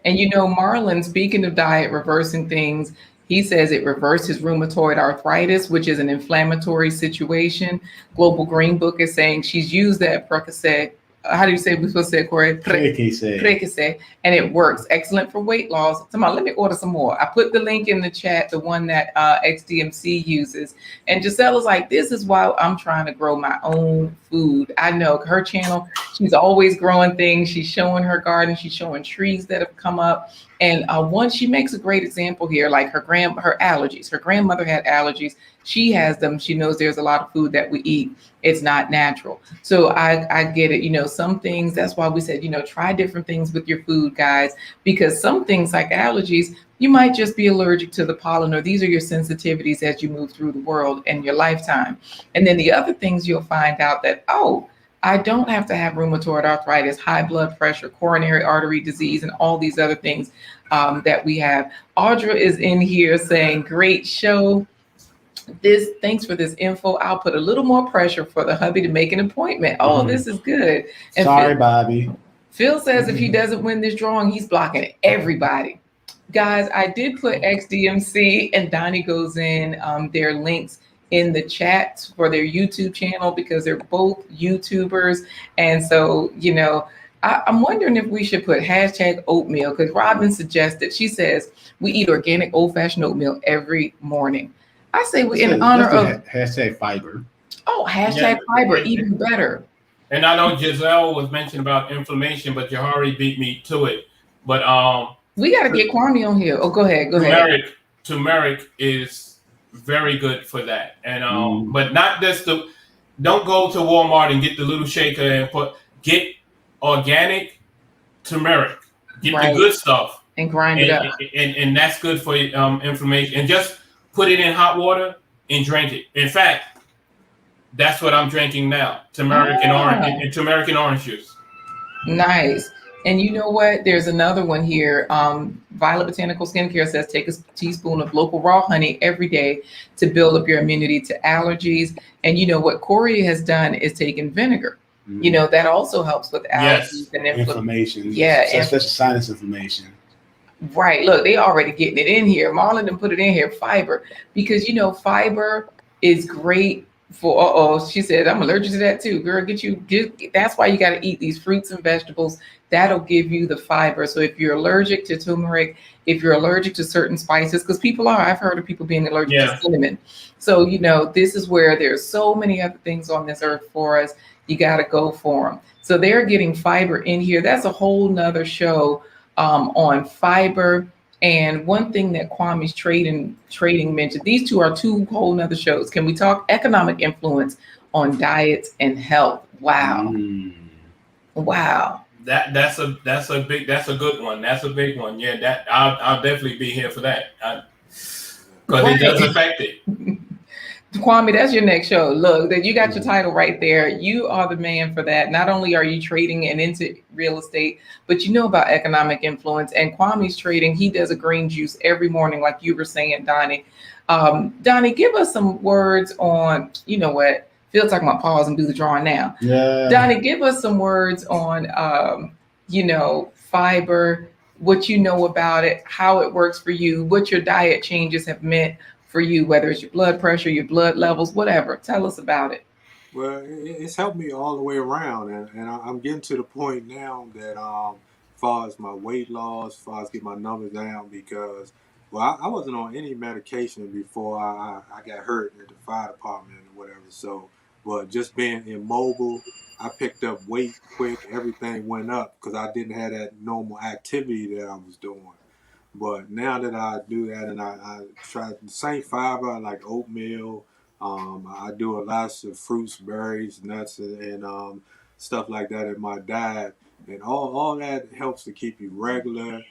Speaker 1: And you know, Marlon, speaking of diet reversing things, he says it reverses rheumatoid arthritis, which is an inflammatory situation. Global Green Book is saying she's used that Percocet. How do you say we're supposed to say it, Corey? Percocet, and it works. Excellent for weight loss. Somebody, let me order some more. I put the link in the chat, the one that XDMC uses. And Gisella's like, this is why I'm trying to grow my own food. I know her channel, she's always growing things. She's showing her garden. She's showing trees that have come up. And once she makes a great example here, like her allergies. Her grandmother had allergies. She has them. She knows there's a lot of food that we eat. It's not natural. So I get it. You know, some things, that's why we said, you know, try different things with your food, guys, because some things like allergies, you might just be allergic to the pollen, or these are your sensitivities as you move through the world in your lifetime. And then the other things you'll find out that, oh, I don't have to have rheumatoid arthritis, high blood pressure, coronary artery disease, and all these other things that we have. Audra is in here saying, great show. Thanks for this info. I'll put a little more pressure for the hubby to make an appointment. Oh, this is good. And
Speaker 2: sorry, Bobby.
Speaker 1: Phil says if he doesn't win this drawing, he's blocking everybody. Guys, I did put XDMC and Donnie Goes In, their links in the chat for their YouTube channel because they're both YouTubers. And so, you know, I'm wondering if we should put hashtag oatmeal, because Robin suggested, she says, we eat organic old-fashioned oatmeal every morning. I say we in honor of
Speaker 2: hashtag fiber.
Speaker 1: Oh, hashtag fiber, even better.
Speaker 4: And I know Giselle was mentioning about inflammation, but Jahari beat me to it. But
Speaker 1: we got to get Kwame on here. Oh, go ahead.
Speaker 4: Turmeric is very good for that. And but not just don't go to Walmart and get the little shaker and get organic turmeric. Get the good stuff
Speaker 1: and grind it up.
Speaker 4: And that's good for inflammation. And just put it in hot water and drink it. In fact, that's what I'm drinking now. Turmeric and turmeric and orange juice.
Speaker 1: Nice. And you know what? There's another one here. Violet Botanical Skincare says take a teaspoon of local raw honey every day to build up your immunity to allergies. And you know what Corey has done is taken vinegar. You know, that also helps with allergies and
Speaker 2: inflammation.
Speaker 1: Yeah.
Speaker 2: Especially sinus inflammation.
Speaker 1: Right. Look, they already getting it in here. Marlon done put it in here, fiber, because, you know, fiber is great for, she said, I'm allergic to that too. Girl, that's why you got to eat these fruits and vegetables. That'll give you the fiber. So if you're allergic to turmeric, if you're allergic to certain spices, because I've heard of people being allergic to cinnamon. So, you know, this is where there's so many other things on this earth for us. You got to go for them. So they're getting fiber in here. That's a whole nother show on fiber. And one thing that Kwame's trading mentioned, these two are two whole nother shows. Can we talk economic influence on diets and health? Wow. Wow.
Speaker 4: That's a good one. That's a big one. Yeah, that I'll definitely be here for that. Because it does affect it.
Speaker 1: Kwame, that's your next show. Look, that you got your title right there. You are the man for that. Not only are you trading and into real estate, but you know about economic influence. And Kwame's trading, he does a green juice every morning, like you were saying, Donnie. Donnie, give us some words on, you know what? Phil talking about pause and do the drawing now.
Speaker 2: Yeah.
Speaker 1: Donnie, give us some words on, you know, fiber, what you know about it, how it works for you, what your diet changes have meant for you, whether it's your blood pressure, your blood levels, whatever. Tell us about it.
Speaker 3: Well, it's helped me all the way around, and I'm getting to the point now that as far as my weight loss, as far as get my numbers down, because I wasn't on any medication before I got hurt at the fire department or whatever. So, but just being immobile, I picked up weight quick. Everything went up because I didn't have that normal activity that I was doing. But now that I do that, and I try the same fiber, like oatmeal, I do a lot of fruits, berries, nuts, and stuff like that in my diet, and all that helps to keep you regular.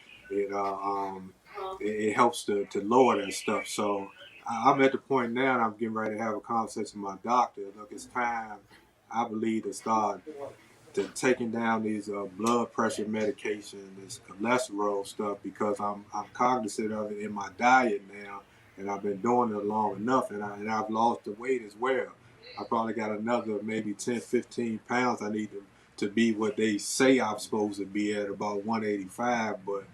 Speaker 3: It helps to lower that stuff. So I'm at the point now, and I'm getting ready to have a conversation with my doctor. Look, it's time, I believe, to start taking down these blood pressure medication, this cholesterol stuff, because I'm cognizant of it in my diet now, and I've been doing it long enough, and I've lost the weight as well. I probably got another maybe 10, 15 pounds I need to be what they say I'm supposed to be at, about 185, but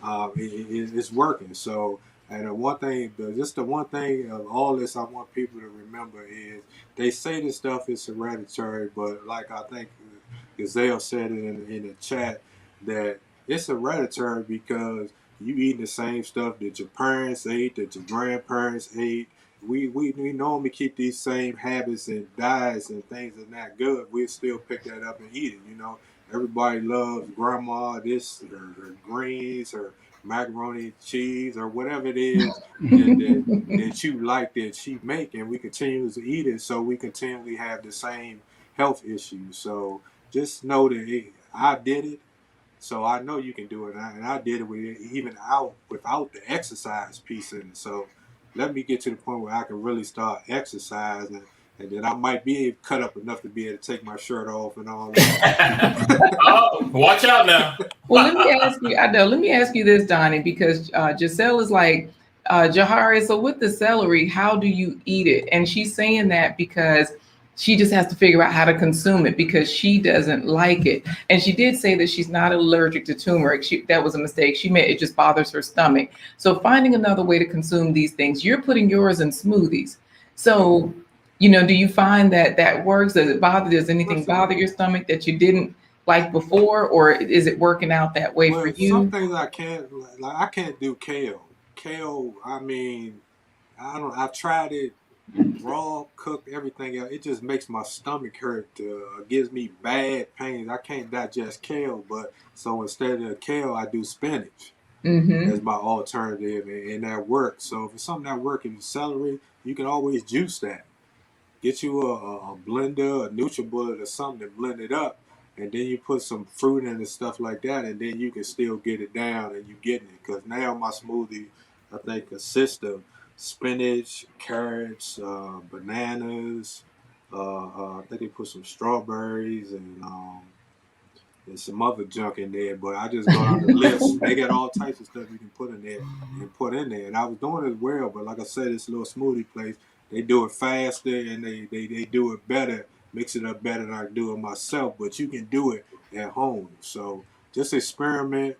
Speaker 3: it's working. So, and the one thing of all this I want people to remember is they say this stuff is hereditary, but like I think Gazelle said it in the chat, that it's hereditary because you eating the same stuff that your parents ate, that your grandparents ate. We normally keep these same habits and diets and things that are not good. We still pick that up and eat it. Everybody loves grandma this, her greens, her macaroni and cheese, or whatever it is that you like that she make, and we continue to eat it, so we continually have the same health issues. So just know that I did it, so I know you can do it, and I did it without the exercise piece in it. So let me get to the point where I can really start exercising, and then I might be cut up enough to be able to take my shirt off and all that.
Speaker 4: Oh, watch out now.
Speaker 1: Well, let me ask you. Let me ask you this, Donnie, because Giselle is like, Jahari, so with the celery, how do you eat it? And she's saying that because she just has to figure out how to consume it because she doesn't like it. And she did say that she's not allergic to turmeric. That was a mistake. It just bothers her stomach. So finding another way to consume these things, you're putting yours in smoothies. So, do you find that works? Does anything bother your stomach that you didn't like before, or is it working out that way for you?
Speaker 3: Some things I can't, I can't do kale. Kale, I've tried it raw, cooked, everything else. It just makes my stomach hurt. Gives me bad pains. I can't digest kale, so instead of kale, I do spinach as my alternative, and that works. So if it's something that works in celery, you can always juice that. Get you a blender, a NutriBullet or something, and blend it up, and then you put some fruit in and stuff like that, and then you can still get it down, and you getting it. Because now my smoothie, I think, consists of spinach, carrots, bananas. I think they put some strawberries and some other junk in there. But I just go down the list. They got all types of stuff you can put in there and I was doing it well, but like I said, this little smoothie place, they do it faster and they do it better, mix it up better than I do it myself. But you can do it at home. So just experiment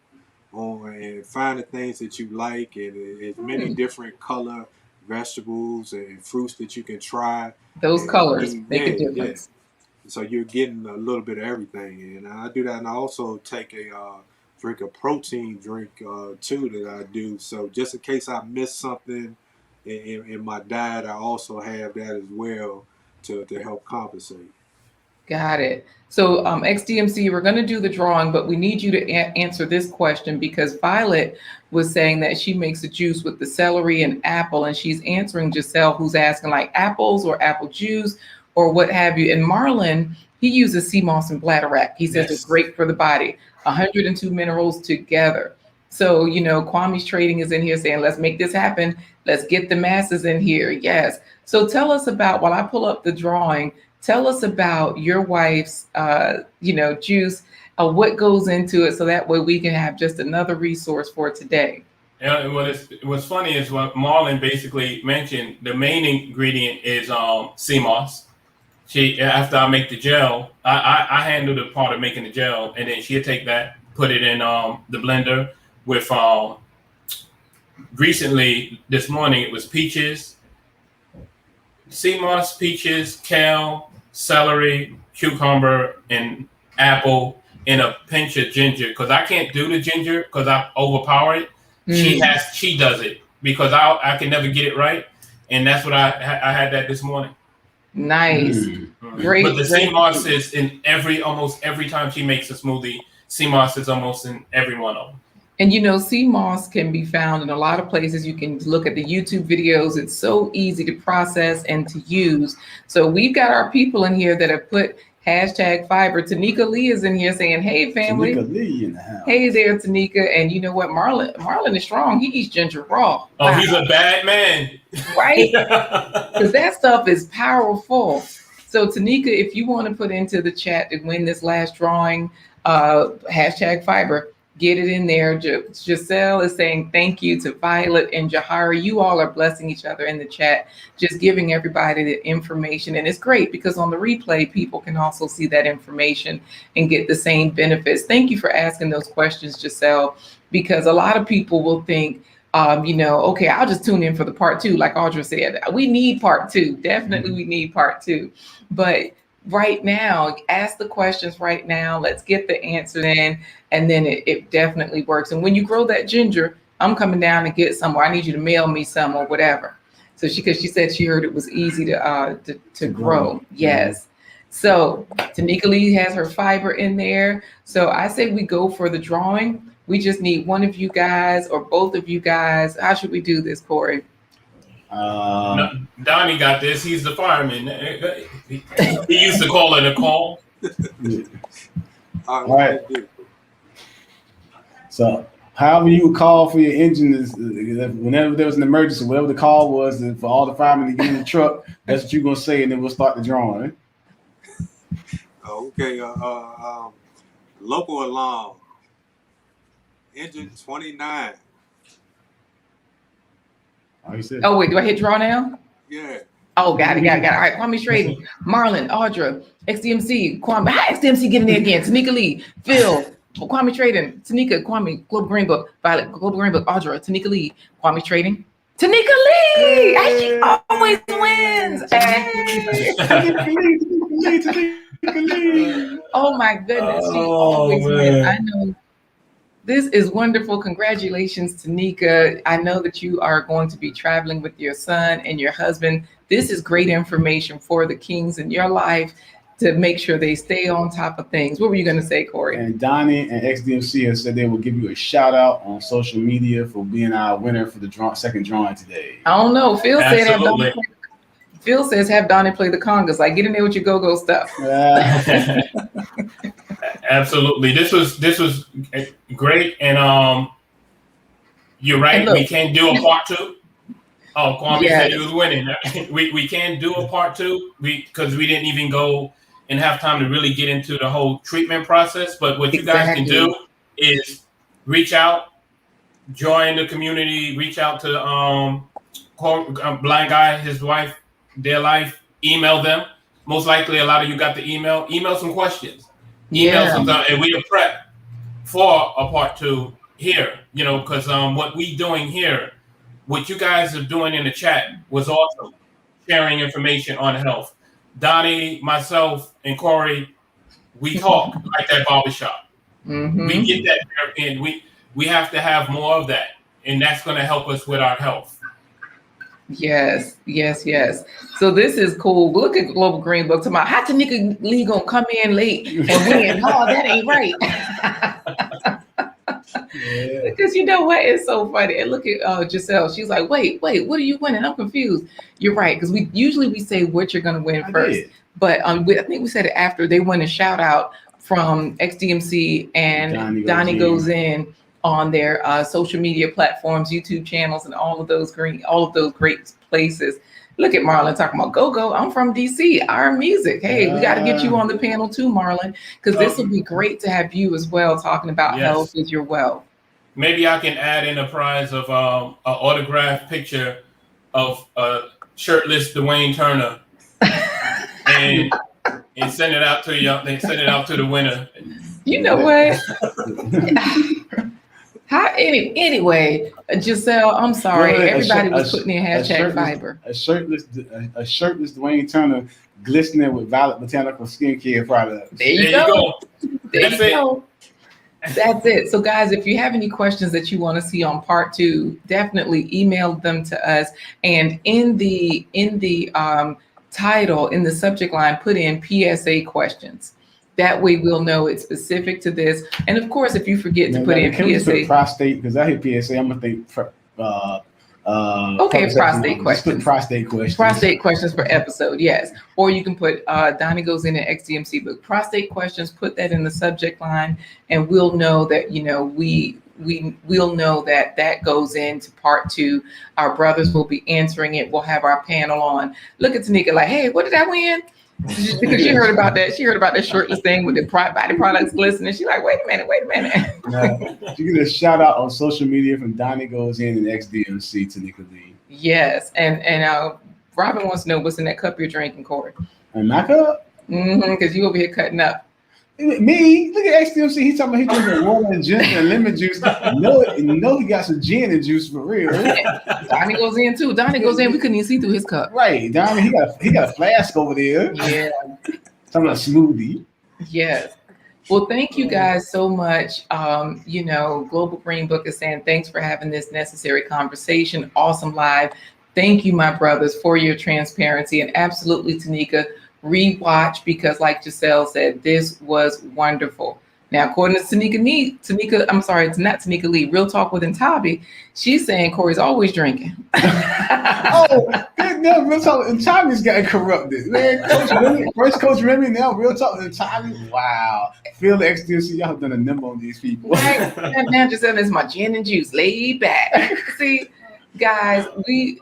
Speaker 3: and find the things that you like, and as many different color vegetables and fruits that you can try.
Speaker 1: Those colors make a difference.
Speaker 3: Yeah. So you're getting a little bit of everything, and I do that. And I also take drink a protein drink too that I do. So just in case I miss something in my diet, I also have that as well to help compensate.
Speaker 1: Got it. So XDMC, we're going to do the drawing, but we need you to answer this question because Violet was saying that she makes a juice with the celery and apple, and she's answering Giselle, who's asking like apples or apple juice or what have you. And Marlon, he uses sea moss and bladderwrack. He says It's great for the body. 102 minerals together. So, Kwame's Trading is in here saying, let's make this happen. Let's get the masses in here. Yes. So tell us about, while I pull up the drawing, tell us about your wife's, juice, what goes into it, so that way we can have just another resource for today.
Speaker 4: Yeah, what's funny is what Marlon basically mentioned. The main ingredient is sea moss. After I make the gel, I handle the part of making the gel, and then she'll take that, put it in the blender with. Recently, this morning, it was peaches, sea moss, peaches, kale, celery, cucumber, and apple, and a pinch of ginger. Because I can't do the ginger because I overpower it. She does it because I can never get it right, and that's what I had that this morning.
Speaker 1: Nice, great.
Speaker 4: But the sea moss is in almost every time she makes a smoothie. Sea moss is almost in every one of them.
Speaker 1: And sea moss can be found in a lot of places. You can look at the YouTube videos. It's so easy to process and to use. So we've got our people in here that have put #fiber. Tanika Lee is in here saying, hey, family.
Speaker 2: Tanika Lee in the house.
Speaker 1: Hey there, Tanika. And you know what? Marlon is strong. He eats ginger raw.
Speaker 4: Oh, wow. He's a bad man.
Speaker 1: Right? Because that stuff is powerful. So Tanika, if you want to put into the chat to win this last drawing, #fiber. Get it in there. Giselle is saying thank you to Violet and Jahari. You all are blessing each other in the chat, just giving everybody the information. And it's great because on the replay, people can also see that information and get the same benefits. Thank you for asking those questions, Giselle. because a lot of people will think, okay, I'll just tune in for the part 2. Like Audra said, we need part 2. Definitely, we need part 2. But right now, ask the questions right now. Let's get the answer in, and then it definitely works. And when you grow that ginger, I'm coming down to get some, or I need you to mail me some or whatever. So because she said she heard it was easy to grow. Yes. So Tanika Lee has her fiber in there. So I say we go for the drawing. We just need one of you guys or both of you guys. How should we do this, Corey?
Speaker 4: Donnie got this. He's the fireman. He used to call it a call.
Speaker 3: All right.
Speaker 2: So however you would call for your engine is whenever there was an emergency, whatever the call was, and for all the firemen to get in the truck, that's what you're gonna say, and then we'll start the drawing.
Speaker 3: Okay. Local alarm. Engine 29.
Speaker 1: Oh, wait, do I hit draw now?
Speaker 3: Yeah.
Speaker 1: Oh, got it. All right, Kwame Schrader, Marlon, Audra, XDMC, Kwame. Hi, XDMC getting there again. Tanika Lee, Phil, Kwame Trading, Tanika, Kwame, Global Green Book, Violet, Global Green Book, Audra, Tanika Lee, Kwame Trading, Tanika Lee. She always wins. Hey. Oh my goodness, she always wins. I know. This is wonderful. Congratulations, Tanika. I know that you are going to be traveling with your son and your husband. This is great information for the kings in your life to make sure they stay on top of things. What were you going to say, Corey?
Speaker 2: And Donnie and XDMC have said they will give you a shout out on social media for being our winner for the second drawing today.
Speaker 1: I don't know. Phil says have Donnie play the congas. Like, get in there with your go-go stuff.
Speaker 4: Absolutely. This was great, and you're right. We can't do a part 2. Oh, Kwame said he was winning. we can't do a part 2 because we didn't even go and have time to really get into the whole treatment process. But what you guys can do is reach out, join the community, reach out to Blind Guy, his wife, their life, email them. Most likely, a lot of you got the email. Email some questions. Email some, and we are prep for a part 2 here. Because what we doing here, what you guys are doing in the chat was awesome. Sharing information on health. Donnie, myself, and Corey, we talk like that barbershop. Mm-hmm. We get that in. We have to have more of that, and that's going to help us with our health.
Speaker 1: Yes. So this is cool. Look at Global Green Book. Talking about how Tanika Lee gonna come in late and win. No, that ain't right. Because you know what? It's so funny. And look at Giselle. She's like, wait, what are you winning? I'm confused. You're right. Because we usually say what you're gonna win first. But I think we said it after. They won a shout out from XDMC and Donnie Goes In on their social media platforms, YouTube channels, and all of those great places. Look at Marlon talking about go. I'm from DC. Our music. Hey, we got to get you on the panel too, Marlon, because this will be great to have you as well talking about health with your wealth.
Speaker 4: Maybe I can add in a prize of an autographed picture of shirtless Dwayne Turner, and send it out to you. They send it out to the winner.
Speaker 1: You know what? Anyway, Giselle, I'm sorry. Everybody was putting in hashtag fiber.
Speaker 2: A shirtless Dwayne Turner glistening with Violet Botanical skincare products.
Speaker 1: There you go. That's it. So guys, if you have any questions that you want to see on part 2, definitely email them to us. And in the title, in the subject line, put in PSA questions. That way we'll know it's specific to this. And of course, if you forget to put in PSA.
Speaker 2: Prostate, because I hear PSA, I'm going to think
Speaker 1: prostate questions.
Speaker 2: Prostate questions.
Speaker 1: Prostate questions per episode, yes. Or you can put Donnie Goes In an XDMC book. Prostate questions, put that in the subject line, and we'll know that, we'll know that goes into part 2. Our brothers will be answering it. We'll have our panel on. Look at Tanika like, hey, what did I win? Because she heard about that. She heard about that shirtless thing with the body products glistening. She's like, wait a minute.
Speaker 2: You get a shout out on social media from Donnie Goes In and XDMC, Tanika Lee.
Speaker 1: Yes, and Robin wants to know what's in that cup you're drinking, Corey.
Speaker 2: In my cup?
Speaker 1: Because you over here cutting up.
Speaker 2: Me, look at XDMC. He's talking about he drinking water and gin and lemon juice. No, he got some gin and juice for real.
Speaker 1: Donnie goes in too. Donnie goes in. We couldn't even see through his cup.
Speaker 2: Right, Donnie. He got a flask over there.
Speaker 1: Yeah.
Speaker 2: Talking about smoothie.
Speaker 1: Yes. Well, thank you guys so much. Global Green Book is saying thanks for having this necessary conversation. Awesome live. Thank you, my brothers, for your transparency. And absolutely, Tanika, rewatch because like Giselle said, this was wonderful. Now, according to Tanika, I'm sorry, it's not Tanika Lee, Real Talk with Ntabi, she's saying Corey's always drinking.
Speaker 2: Oh, no, Real Talk with Ntabi's gotten corrupted. Man, Coach Remy, now Real Talk with Ntabi. Wow. Feel the XDMC, y'all have done a number on these people.
Speaker 1: Right. Now Giselle is my gin and juice, laid back. See, guys, we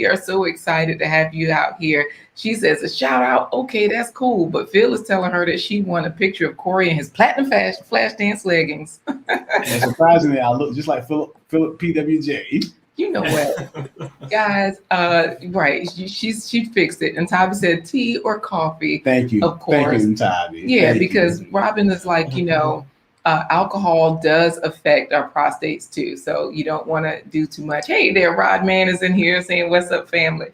Speaker 1: are so excited to have you out here. She says a shout out. Okay, that's cool. But Phil is telling her that she won a picture of Corey in his platinum flash dance leggings.
Speaker 2: And surprisingly, I look just like Philip PWJ.
Speaker 1: You know what, guys? Right? She fixed it. And Tavi said tea or coffee.
Speaker 2: Thank you.
Speaker 1: Of course.
Speaker 2: Thank you, Tavi.
Speaker 1: Yeah, because Robin is like, alcohol does affect our prostates too. So you don't want to do too much. Hey there, Rodman is in here saying, "What's up, family?"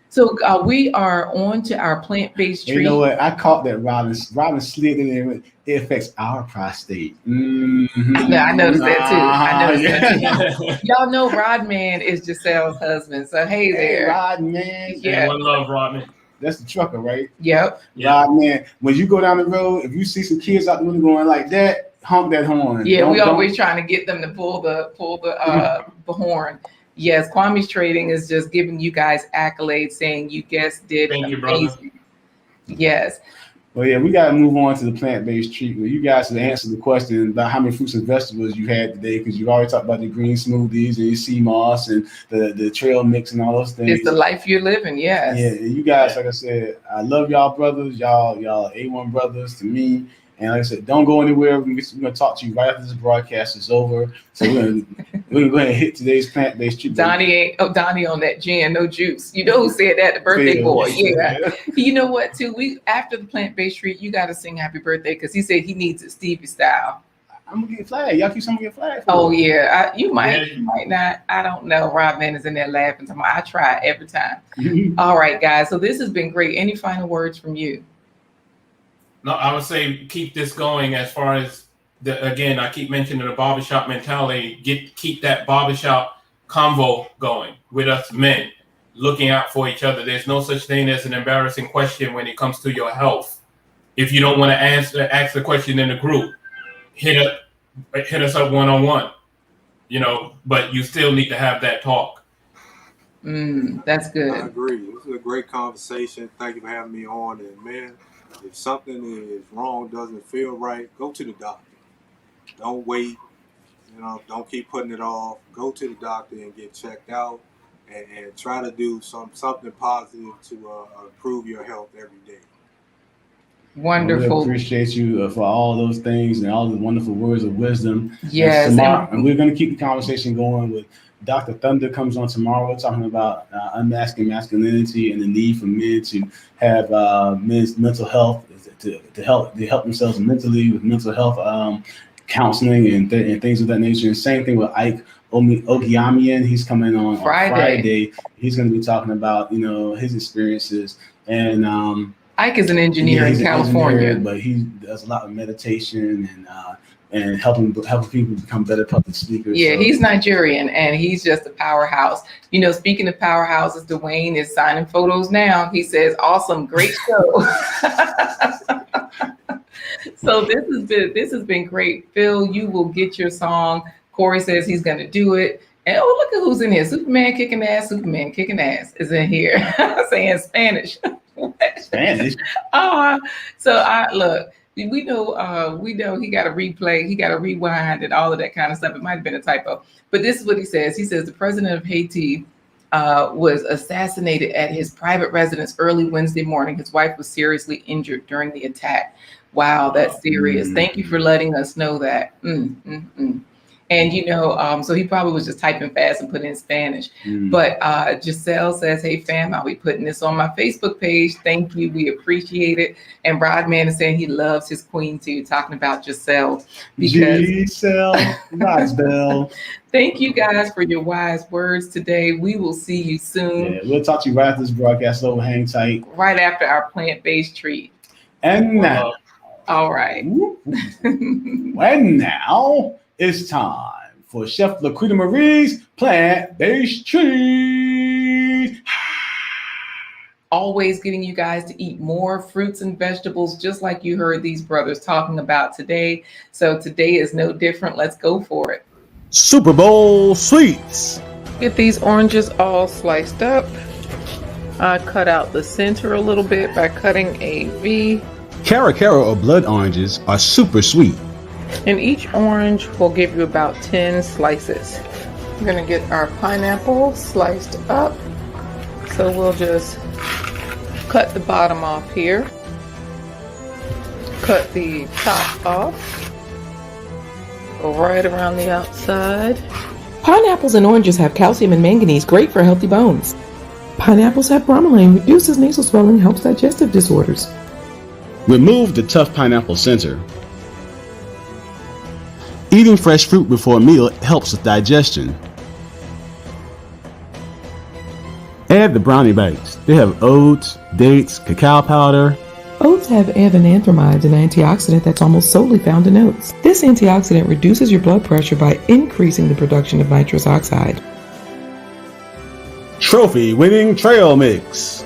Speaker 1: So we are on to our plant-based treat.
Speaker 2: You know what? I caught that Robin slid in there. It affects our prostate. Mm-hmm.
Speaker 1: Yeah, I noticed that too. Y'all know Rodman is Giselle's husband. So hey there.
Speaker 2: Rodman.
Speaker 4: Yeah, one love, Rodman.
Speaker 2: That's the trucker, right?
Speaker 1: Yep.
Speaker 2: Rodman. When you go down the road, if you see some kids out the window going like that, honk that horn.
Speaker 1: Yeah, we always trying to get them to pull the horn. Yes, Kwame's Trading is just giving you guys accolades, saying you guys did amazing. Brother. Yes.
Speaker 2: Well, yeah, we got to move on to the plant-based treatment. You guys have answered the question about how many fruits and vegetables you had today, because you already talked about the green smoothies and your sea moss and the trail mix and all those things.
Speaker 1: It's the life you're living, yes.
Speaker 2: Yeah, you guys, like I said, I love y'all brothers. Y'all A1 brothers to me. And like I said, don't go anywhere. We're going to talk to you right after this broadcast is over. So we're going to go ahead and hit today's plant-based treatment.
Speaker 1: Donnie on that gin, no juice. You know who said that? The birthday boy. Yeah. You know what, too? After the plant-based treat, you got to sing happy birthday because he said he needs it Stevie style.
Speaker 2: I'm going to get flagged. Y'all keep something get flagged.
Speaker 1: Oh, yeah. You might not. I don't know. Rodman is in there laughing. I try every time. All right, guys. So this has been great. Any final words from you?
Speaker 4: No, I would say keep this going as far as again, I keep mentioning the barbershop mentality. Keep that barbershop convo going with us men, looking out for each other. There's no such thing as an embarrassing question when it comes to your health. If you don't want to ask the question in the group, hit us up one-on-one, but you still need to have that talk.
Speaker 1: That's good.
Speaker 3: I agree. This is a great conversation. Thank you for having me on. And man, if something is wrong, doesn't feel right, go to the doctor. Don't wait. Don't keep putting it off. Go to the doctor and get checked out, and try to do something positive to improve your health every day.
Speaker 1: Wonderful.
Speaker 2: We appreciate you for all those things and all the wonderful words of wisdom.
Speaker 1: Yes.
Speaker 2: And we're going to keep the conversation going with Dr. Thunder comes on tomorrow. We're talking about unmasking masculinity and the need for men to have men's mental health to help themselves mentally with mental health counseling and things of that nature. And same thing with Ike Ogiamian. He's coming on Friday. He's going to be talking about his experiences. And
Speaker 1: Ike is an engineer in California,
Speaker 2: but he does a lot of meditation and helping people become better public speakers.
Speaker 1: Yeah, so he's Nigerian and he's just a powerhouse. Speaking of powerhouses, Dwayne is signing photos now. He says, "Awesome, great show." So this has been great. Phil, you will get your song. Corey says he's going to do it. And look at who's in here. Superman kicking ass is in here saying Spanish.
Speaker 2: Spanish.
Speaker 1: So look. We know he got to replay, he got to rewind and all of that kind of stuff. It might have been a typo, but this is what he says. He says the president of Haiti was assassinated at his private residence early Wednesday morning. His wife was seriously injured during the attack. Wow, that's serious. Thank you for letting us know that. And, so he probably was just typing fast and put in Spanish. But Giselle says, hey, fam, I'll be putting this on my Facebook page. Thank you. We appreciate it. And Rodman is saying he loves his queen too, talking about Giselle.
Speaker 2: Giselle, Rosbell.
Speaker 1: Thank you guys for your wise words today. We will see you soon.
Speaker 2: Yeah, we'll talk to you right after this broadcast, so hang tight.
Speaker 1: Right after our plant-based treat.
Speaker 2: And now.
Speaker 1: All right.
Speaker 2: And now it's time for Chef Laquita Marie's plant-based treat.
Speaker 1: Always getting you guys to eat more fruits and vegetables, just like you heard these brothers talking about today. So today is no different. Let's go for it.
Speaker 2: Super Bowl sweets.
Speaker 1: Get these oranges all sliced up. I cut out the center a little bit by cutting a V.
Speaker 2: Cara or blood oranges are super sweet.
Speaker 1: And each orange will give you about 10 slices. We're gonna get our pineapple sliced up. So we'll just cut the bottom off here. Cut the top off. Go right around the outside.
Speaker 5: Pineapples and oranges have calcium and manganese, great for healthy bones. Pineapples have bromelain, reduces nasal swelling, helps digestive disorders.
Speaker 2: Remove the tough pineapple center. Eating fresh fruit before a meal helps with digestion. Add the brownie bites. They have oats, dates, cacao powder.
Speaker 5: Oats have avananthramides, an antioxidant that's almost solely found in oats. This antioxidant reduces your blood pressure by increasing the production of nitrous oxide.
Speaker 2: Trophy-winning trail mix.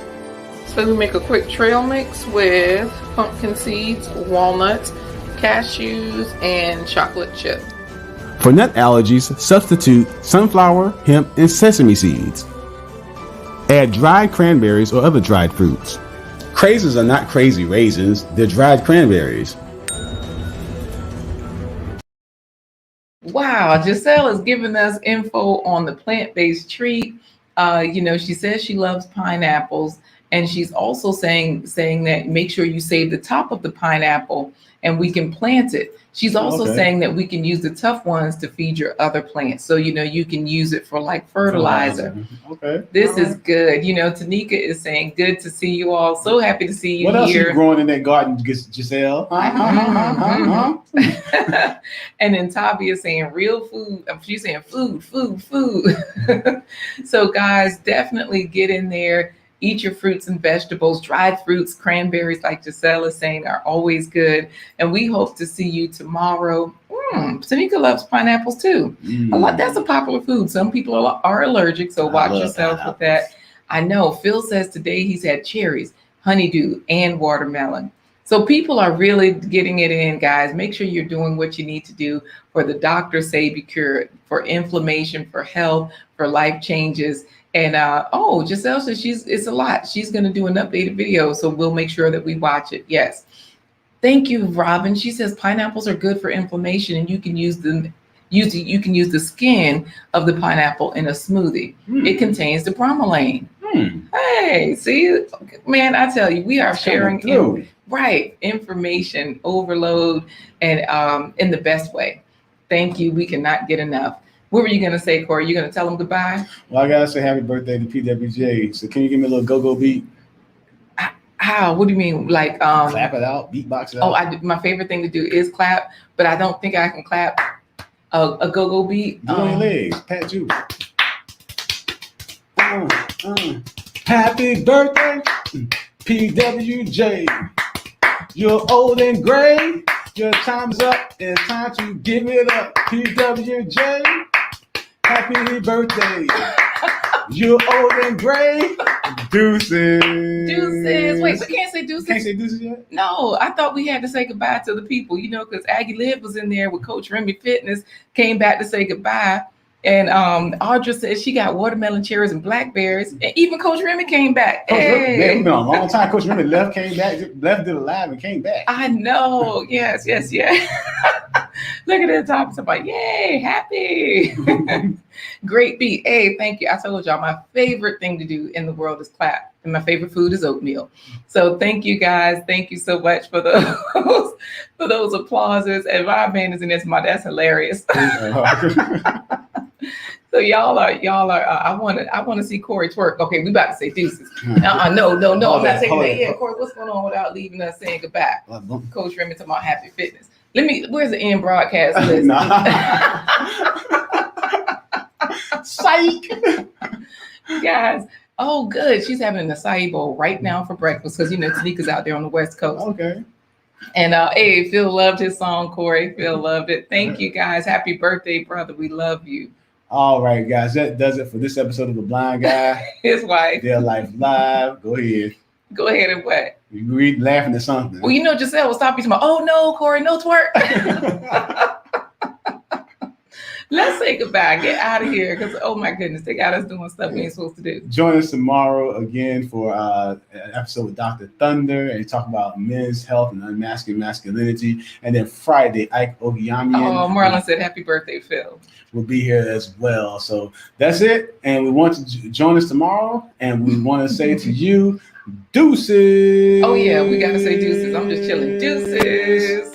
Speaker 1: So we make a quick trail mix with pumpkin seeds, walnuts, cashews, and chocolate chip.
Speaker 2: For nut allergies, substitute sunflower, hemp, and sesame seeds. Add dried cranberries or other dried fruits. Craisins are not crazy raisins, they're dried cranberries.
Speaker 1: Wow, Giselle is giving us info on the plant-based treat. She says she loves pineapples, and she's also saying that make sure you save the top of the pineapple and we can plant it. She's also saying that we can use the tough ones to feed your other plants. So, you can use it for like fertilizer.
Speaker 2: Okay.
Speaker 1: This is good. Tanika is saying, good to see you all. So happy to see you
Speaker 2: here. What else
Speaker 1: here.
Speaker 2: is growing in that garden, Giselle?
Speaker 1: And then Tavi is saying real food. She's saying food. So guys, definitely get in there. Eat your fruits and vegetables. Dried fruits, cranberries, like Giselle is saying, are always good. And we hope to see you tomorrow. Tanika loves pineapples too. That's a popular food. Some people are allergic, so watch yourself with that. I know. Phil says today he's had cherries, honeydew, and watermelon. So people are really getting it in, guys. Make sure you're doing what you need to do for the Dr. Sebi cure, for inflammation, for health, for life changes. And Giselle says it's a lot. She's going to do an updated video, so we'll make sure that we watch it. Yes. Thank you, Robin. She says pineapples are good for inflammation, and you can use the skin of the pineapple in a smoothie. It contains the bromelain. Hey, see, man, I tell you, we are sharing information overload and in the best way. Thank you. We cannot get enough. What were you going to say, Corey? You going to tell them goodbye?
Speaker 2: Well, I got to say happy birthday to PWJ. So can you give me a little go-go beat?
Speaker 1: How? What do you mean? Like
Speaker 2: clap it out, beatbox it out?
Speaker 1: My favorite thing to do is clap, but I don't think I can clap a go-go beat.
Speaker 2: Do on your legs. Pat you. Happy birthday, PWJ. You're old and gray. Your time's up. It's time to give it up, PWJ. Happy birthday. You're old and gray. Deuces.
Speaker 1: Deuces. Wait, we can't say deuces.
Speaker 2: Can't say deuces yet?
Speaker 1: No, I thought we had to say goodbye to the people, because Aggie Liv was in there with Coach Remy Fitness, came back to say goodbye. And Audra said she got watermelon, cherries, and blackberries. And even Coach Remy came back.
Speaker 2: It's been a long time. Coach Remy left, did a live, and came back.
Speaker 1: I know. Yes. Look at the top. Somebody, yay, happy. Great beat. Hey, thank you. I told y'all my favorite thing to do in the world is clap. And my favorite food is oatmeal. So thank you guys. Thank you so much for those applauses. And my man is in this. That's hilarious. So y'all are. I want to see Corey twerk. Okay, we about to say deuces. No, I'm not saying that. Yeah, Corey, what's going on without leaving us saying goodbye? Coach Remington, my happy fitness. Where's the end broadcast list?
Speaker 2: Psych.
Speaker 1: Guys, oh good. She's having an acai bowl right now for breakfast because Tanika's out there on the West Coast.
Speaker 2: Okay.
Speaker 1: And hey, Phil loved his song, Corey. Phil loved it. Thank you guys. Happy birthday, brother. We love you.
Speaker 2: All right, guys. That does it for this episode of The Blind Guy.
Speaker 1: His wife.
Speaker 2: Their Life Live. Go ahead.
Speaker 1: Go ahead and what?
Speaker 2: You read laughing at something.
Speaker 1: Well, Giselle will stop you tomorrow. Oh no, Corey, no twerk. Let's say goodbye. Get out of here. Because oh my goodness, they got us doing stuff we ain't supposed to do.
Speaker 2: Join us tomorrow again for an episode with Dr. Thunder and talk about men's health and unmasking masculinity. And then Friday, Ike Ogiamian.
Speaker 1: Oh, Marlon said happy birthday, Phil.
Speaker 2: Will be here as well. So that's it. And we want to join us tomorrow. And we want to say to you, deuces.
Speaker 1: Oh yeah, we got to say deuces. I'm just chilling. Deuces.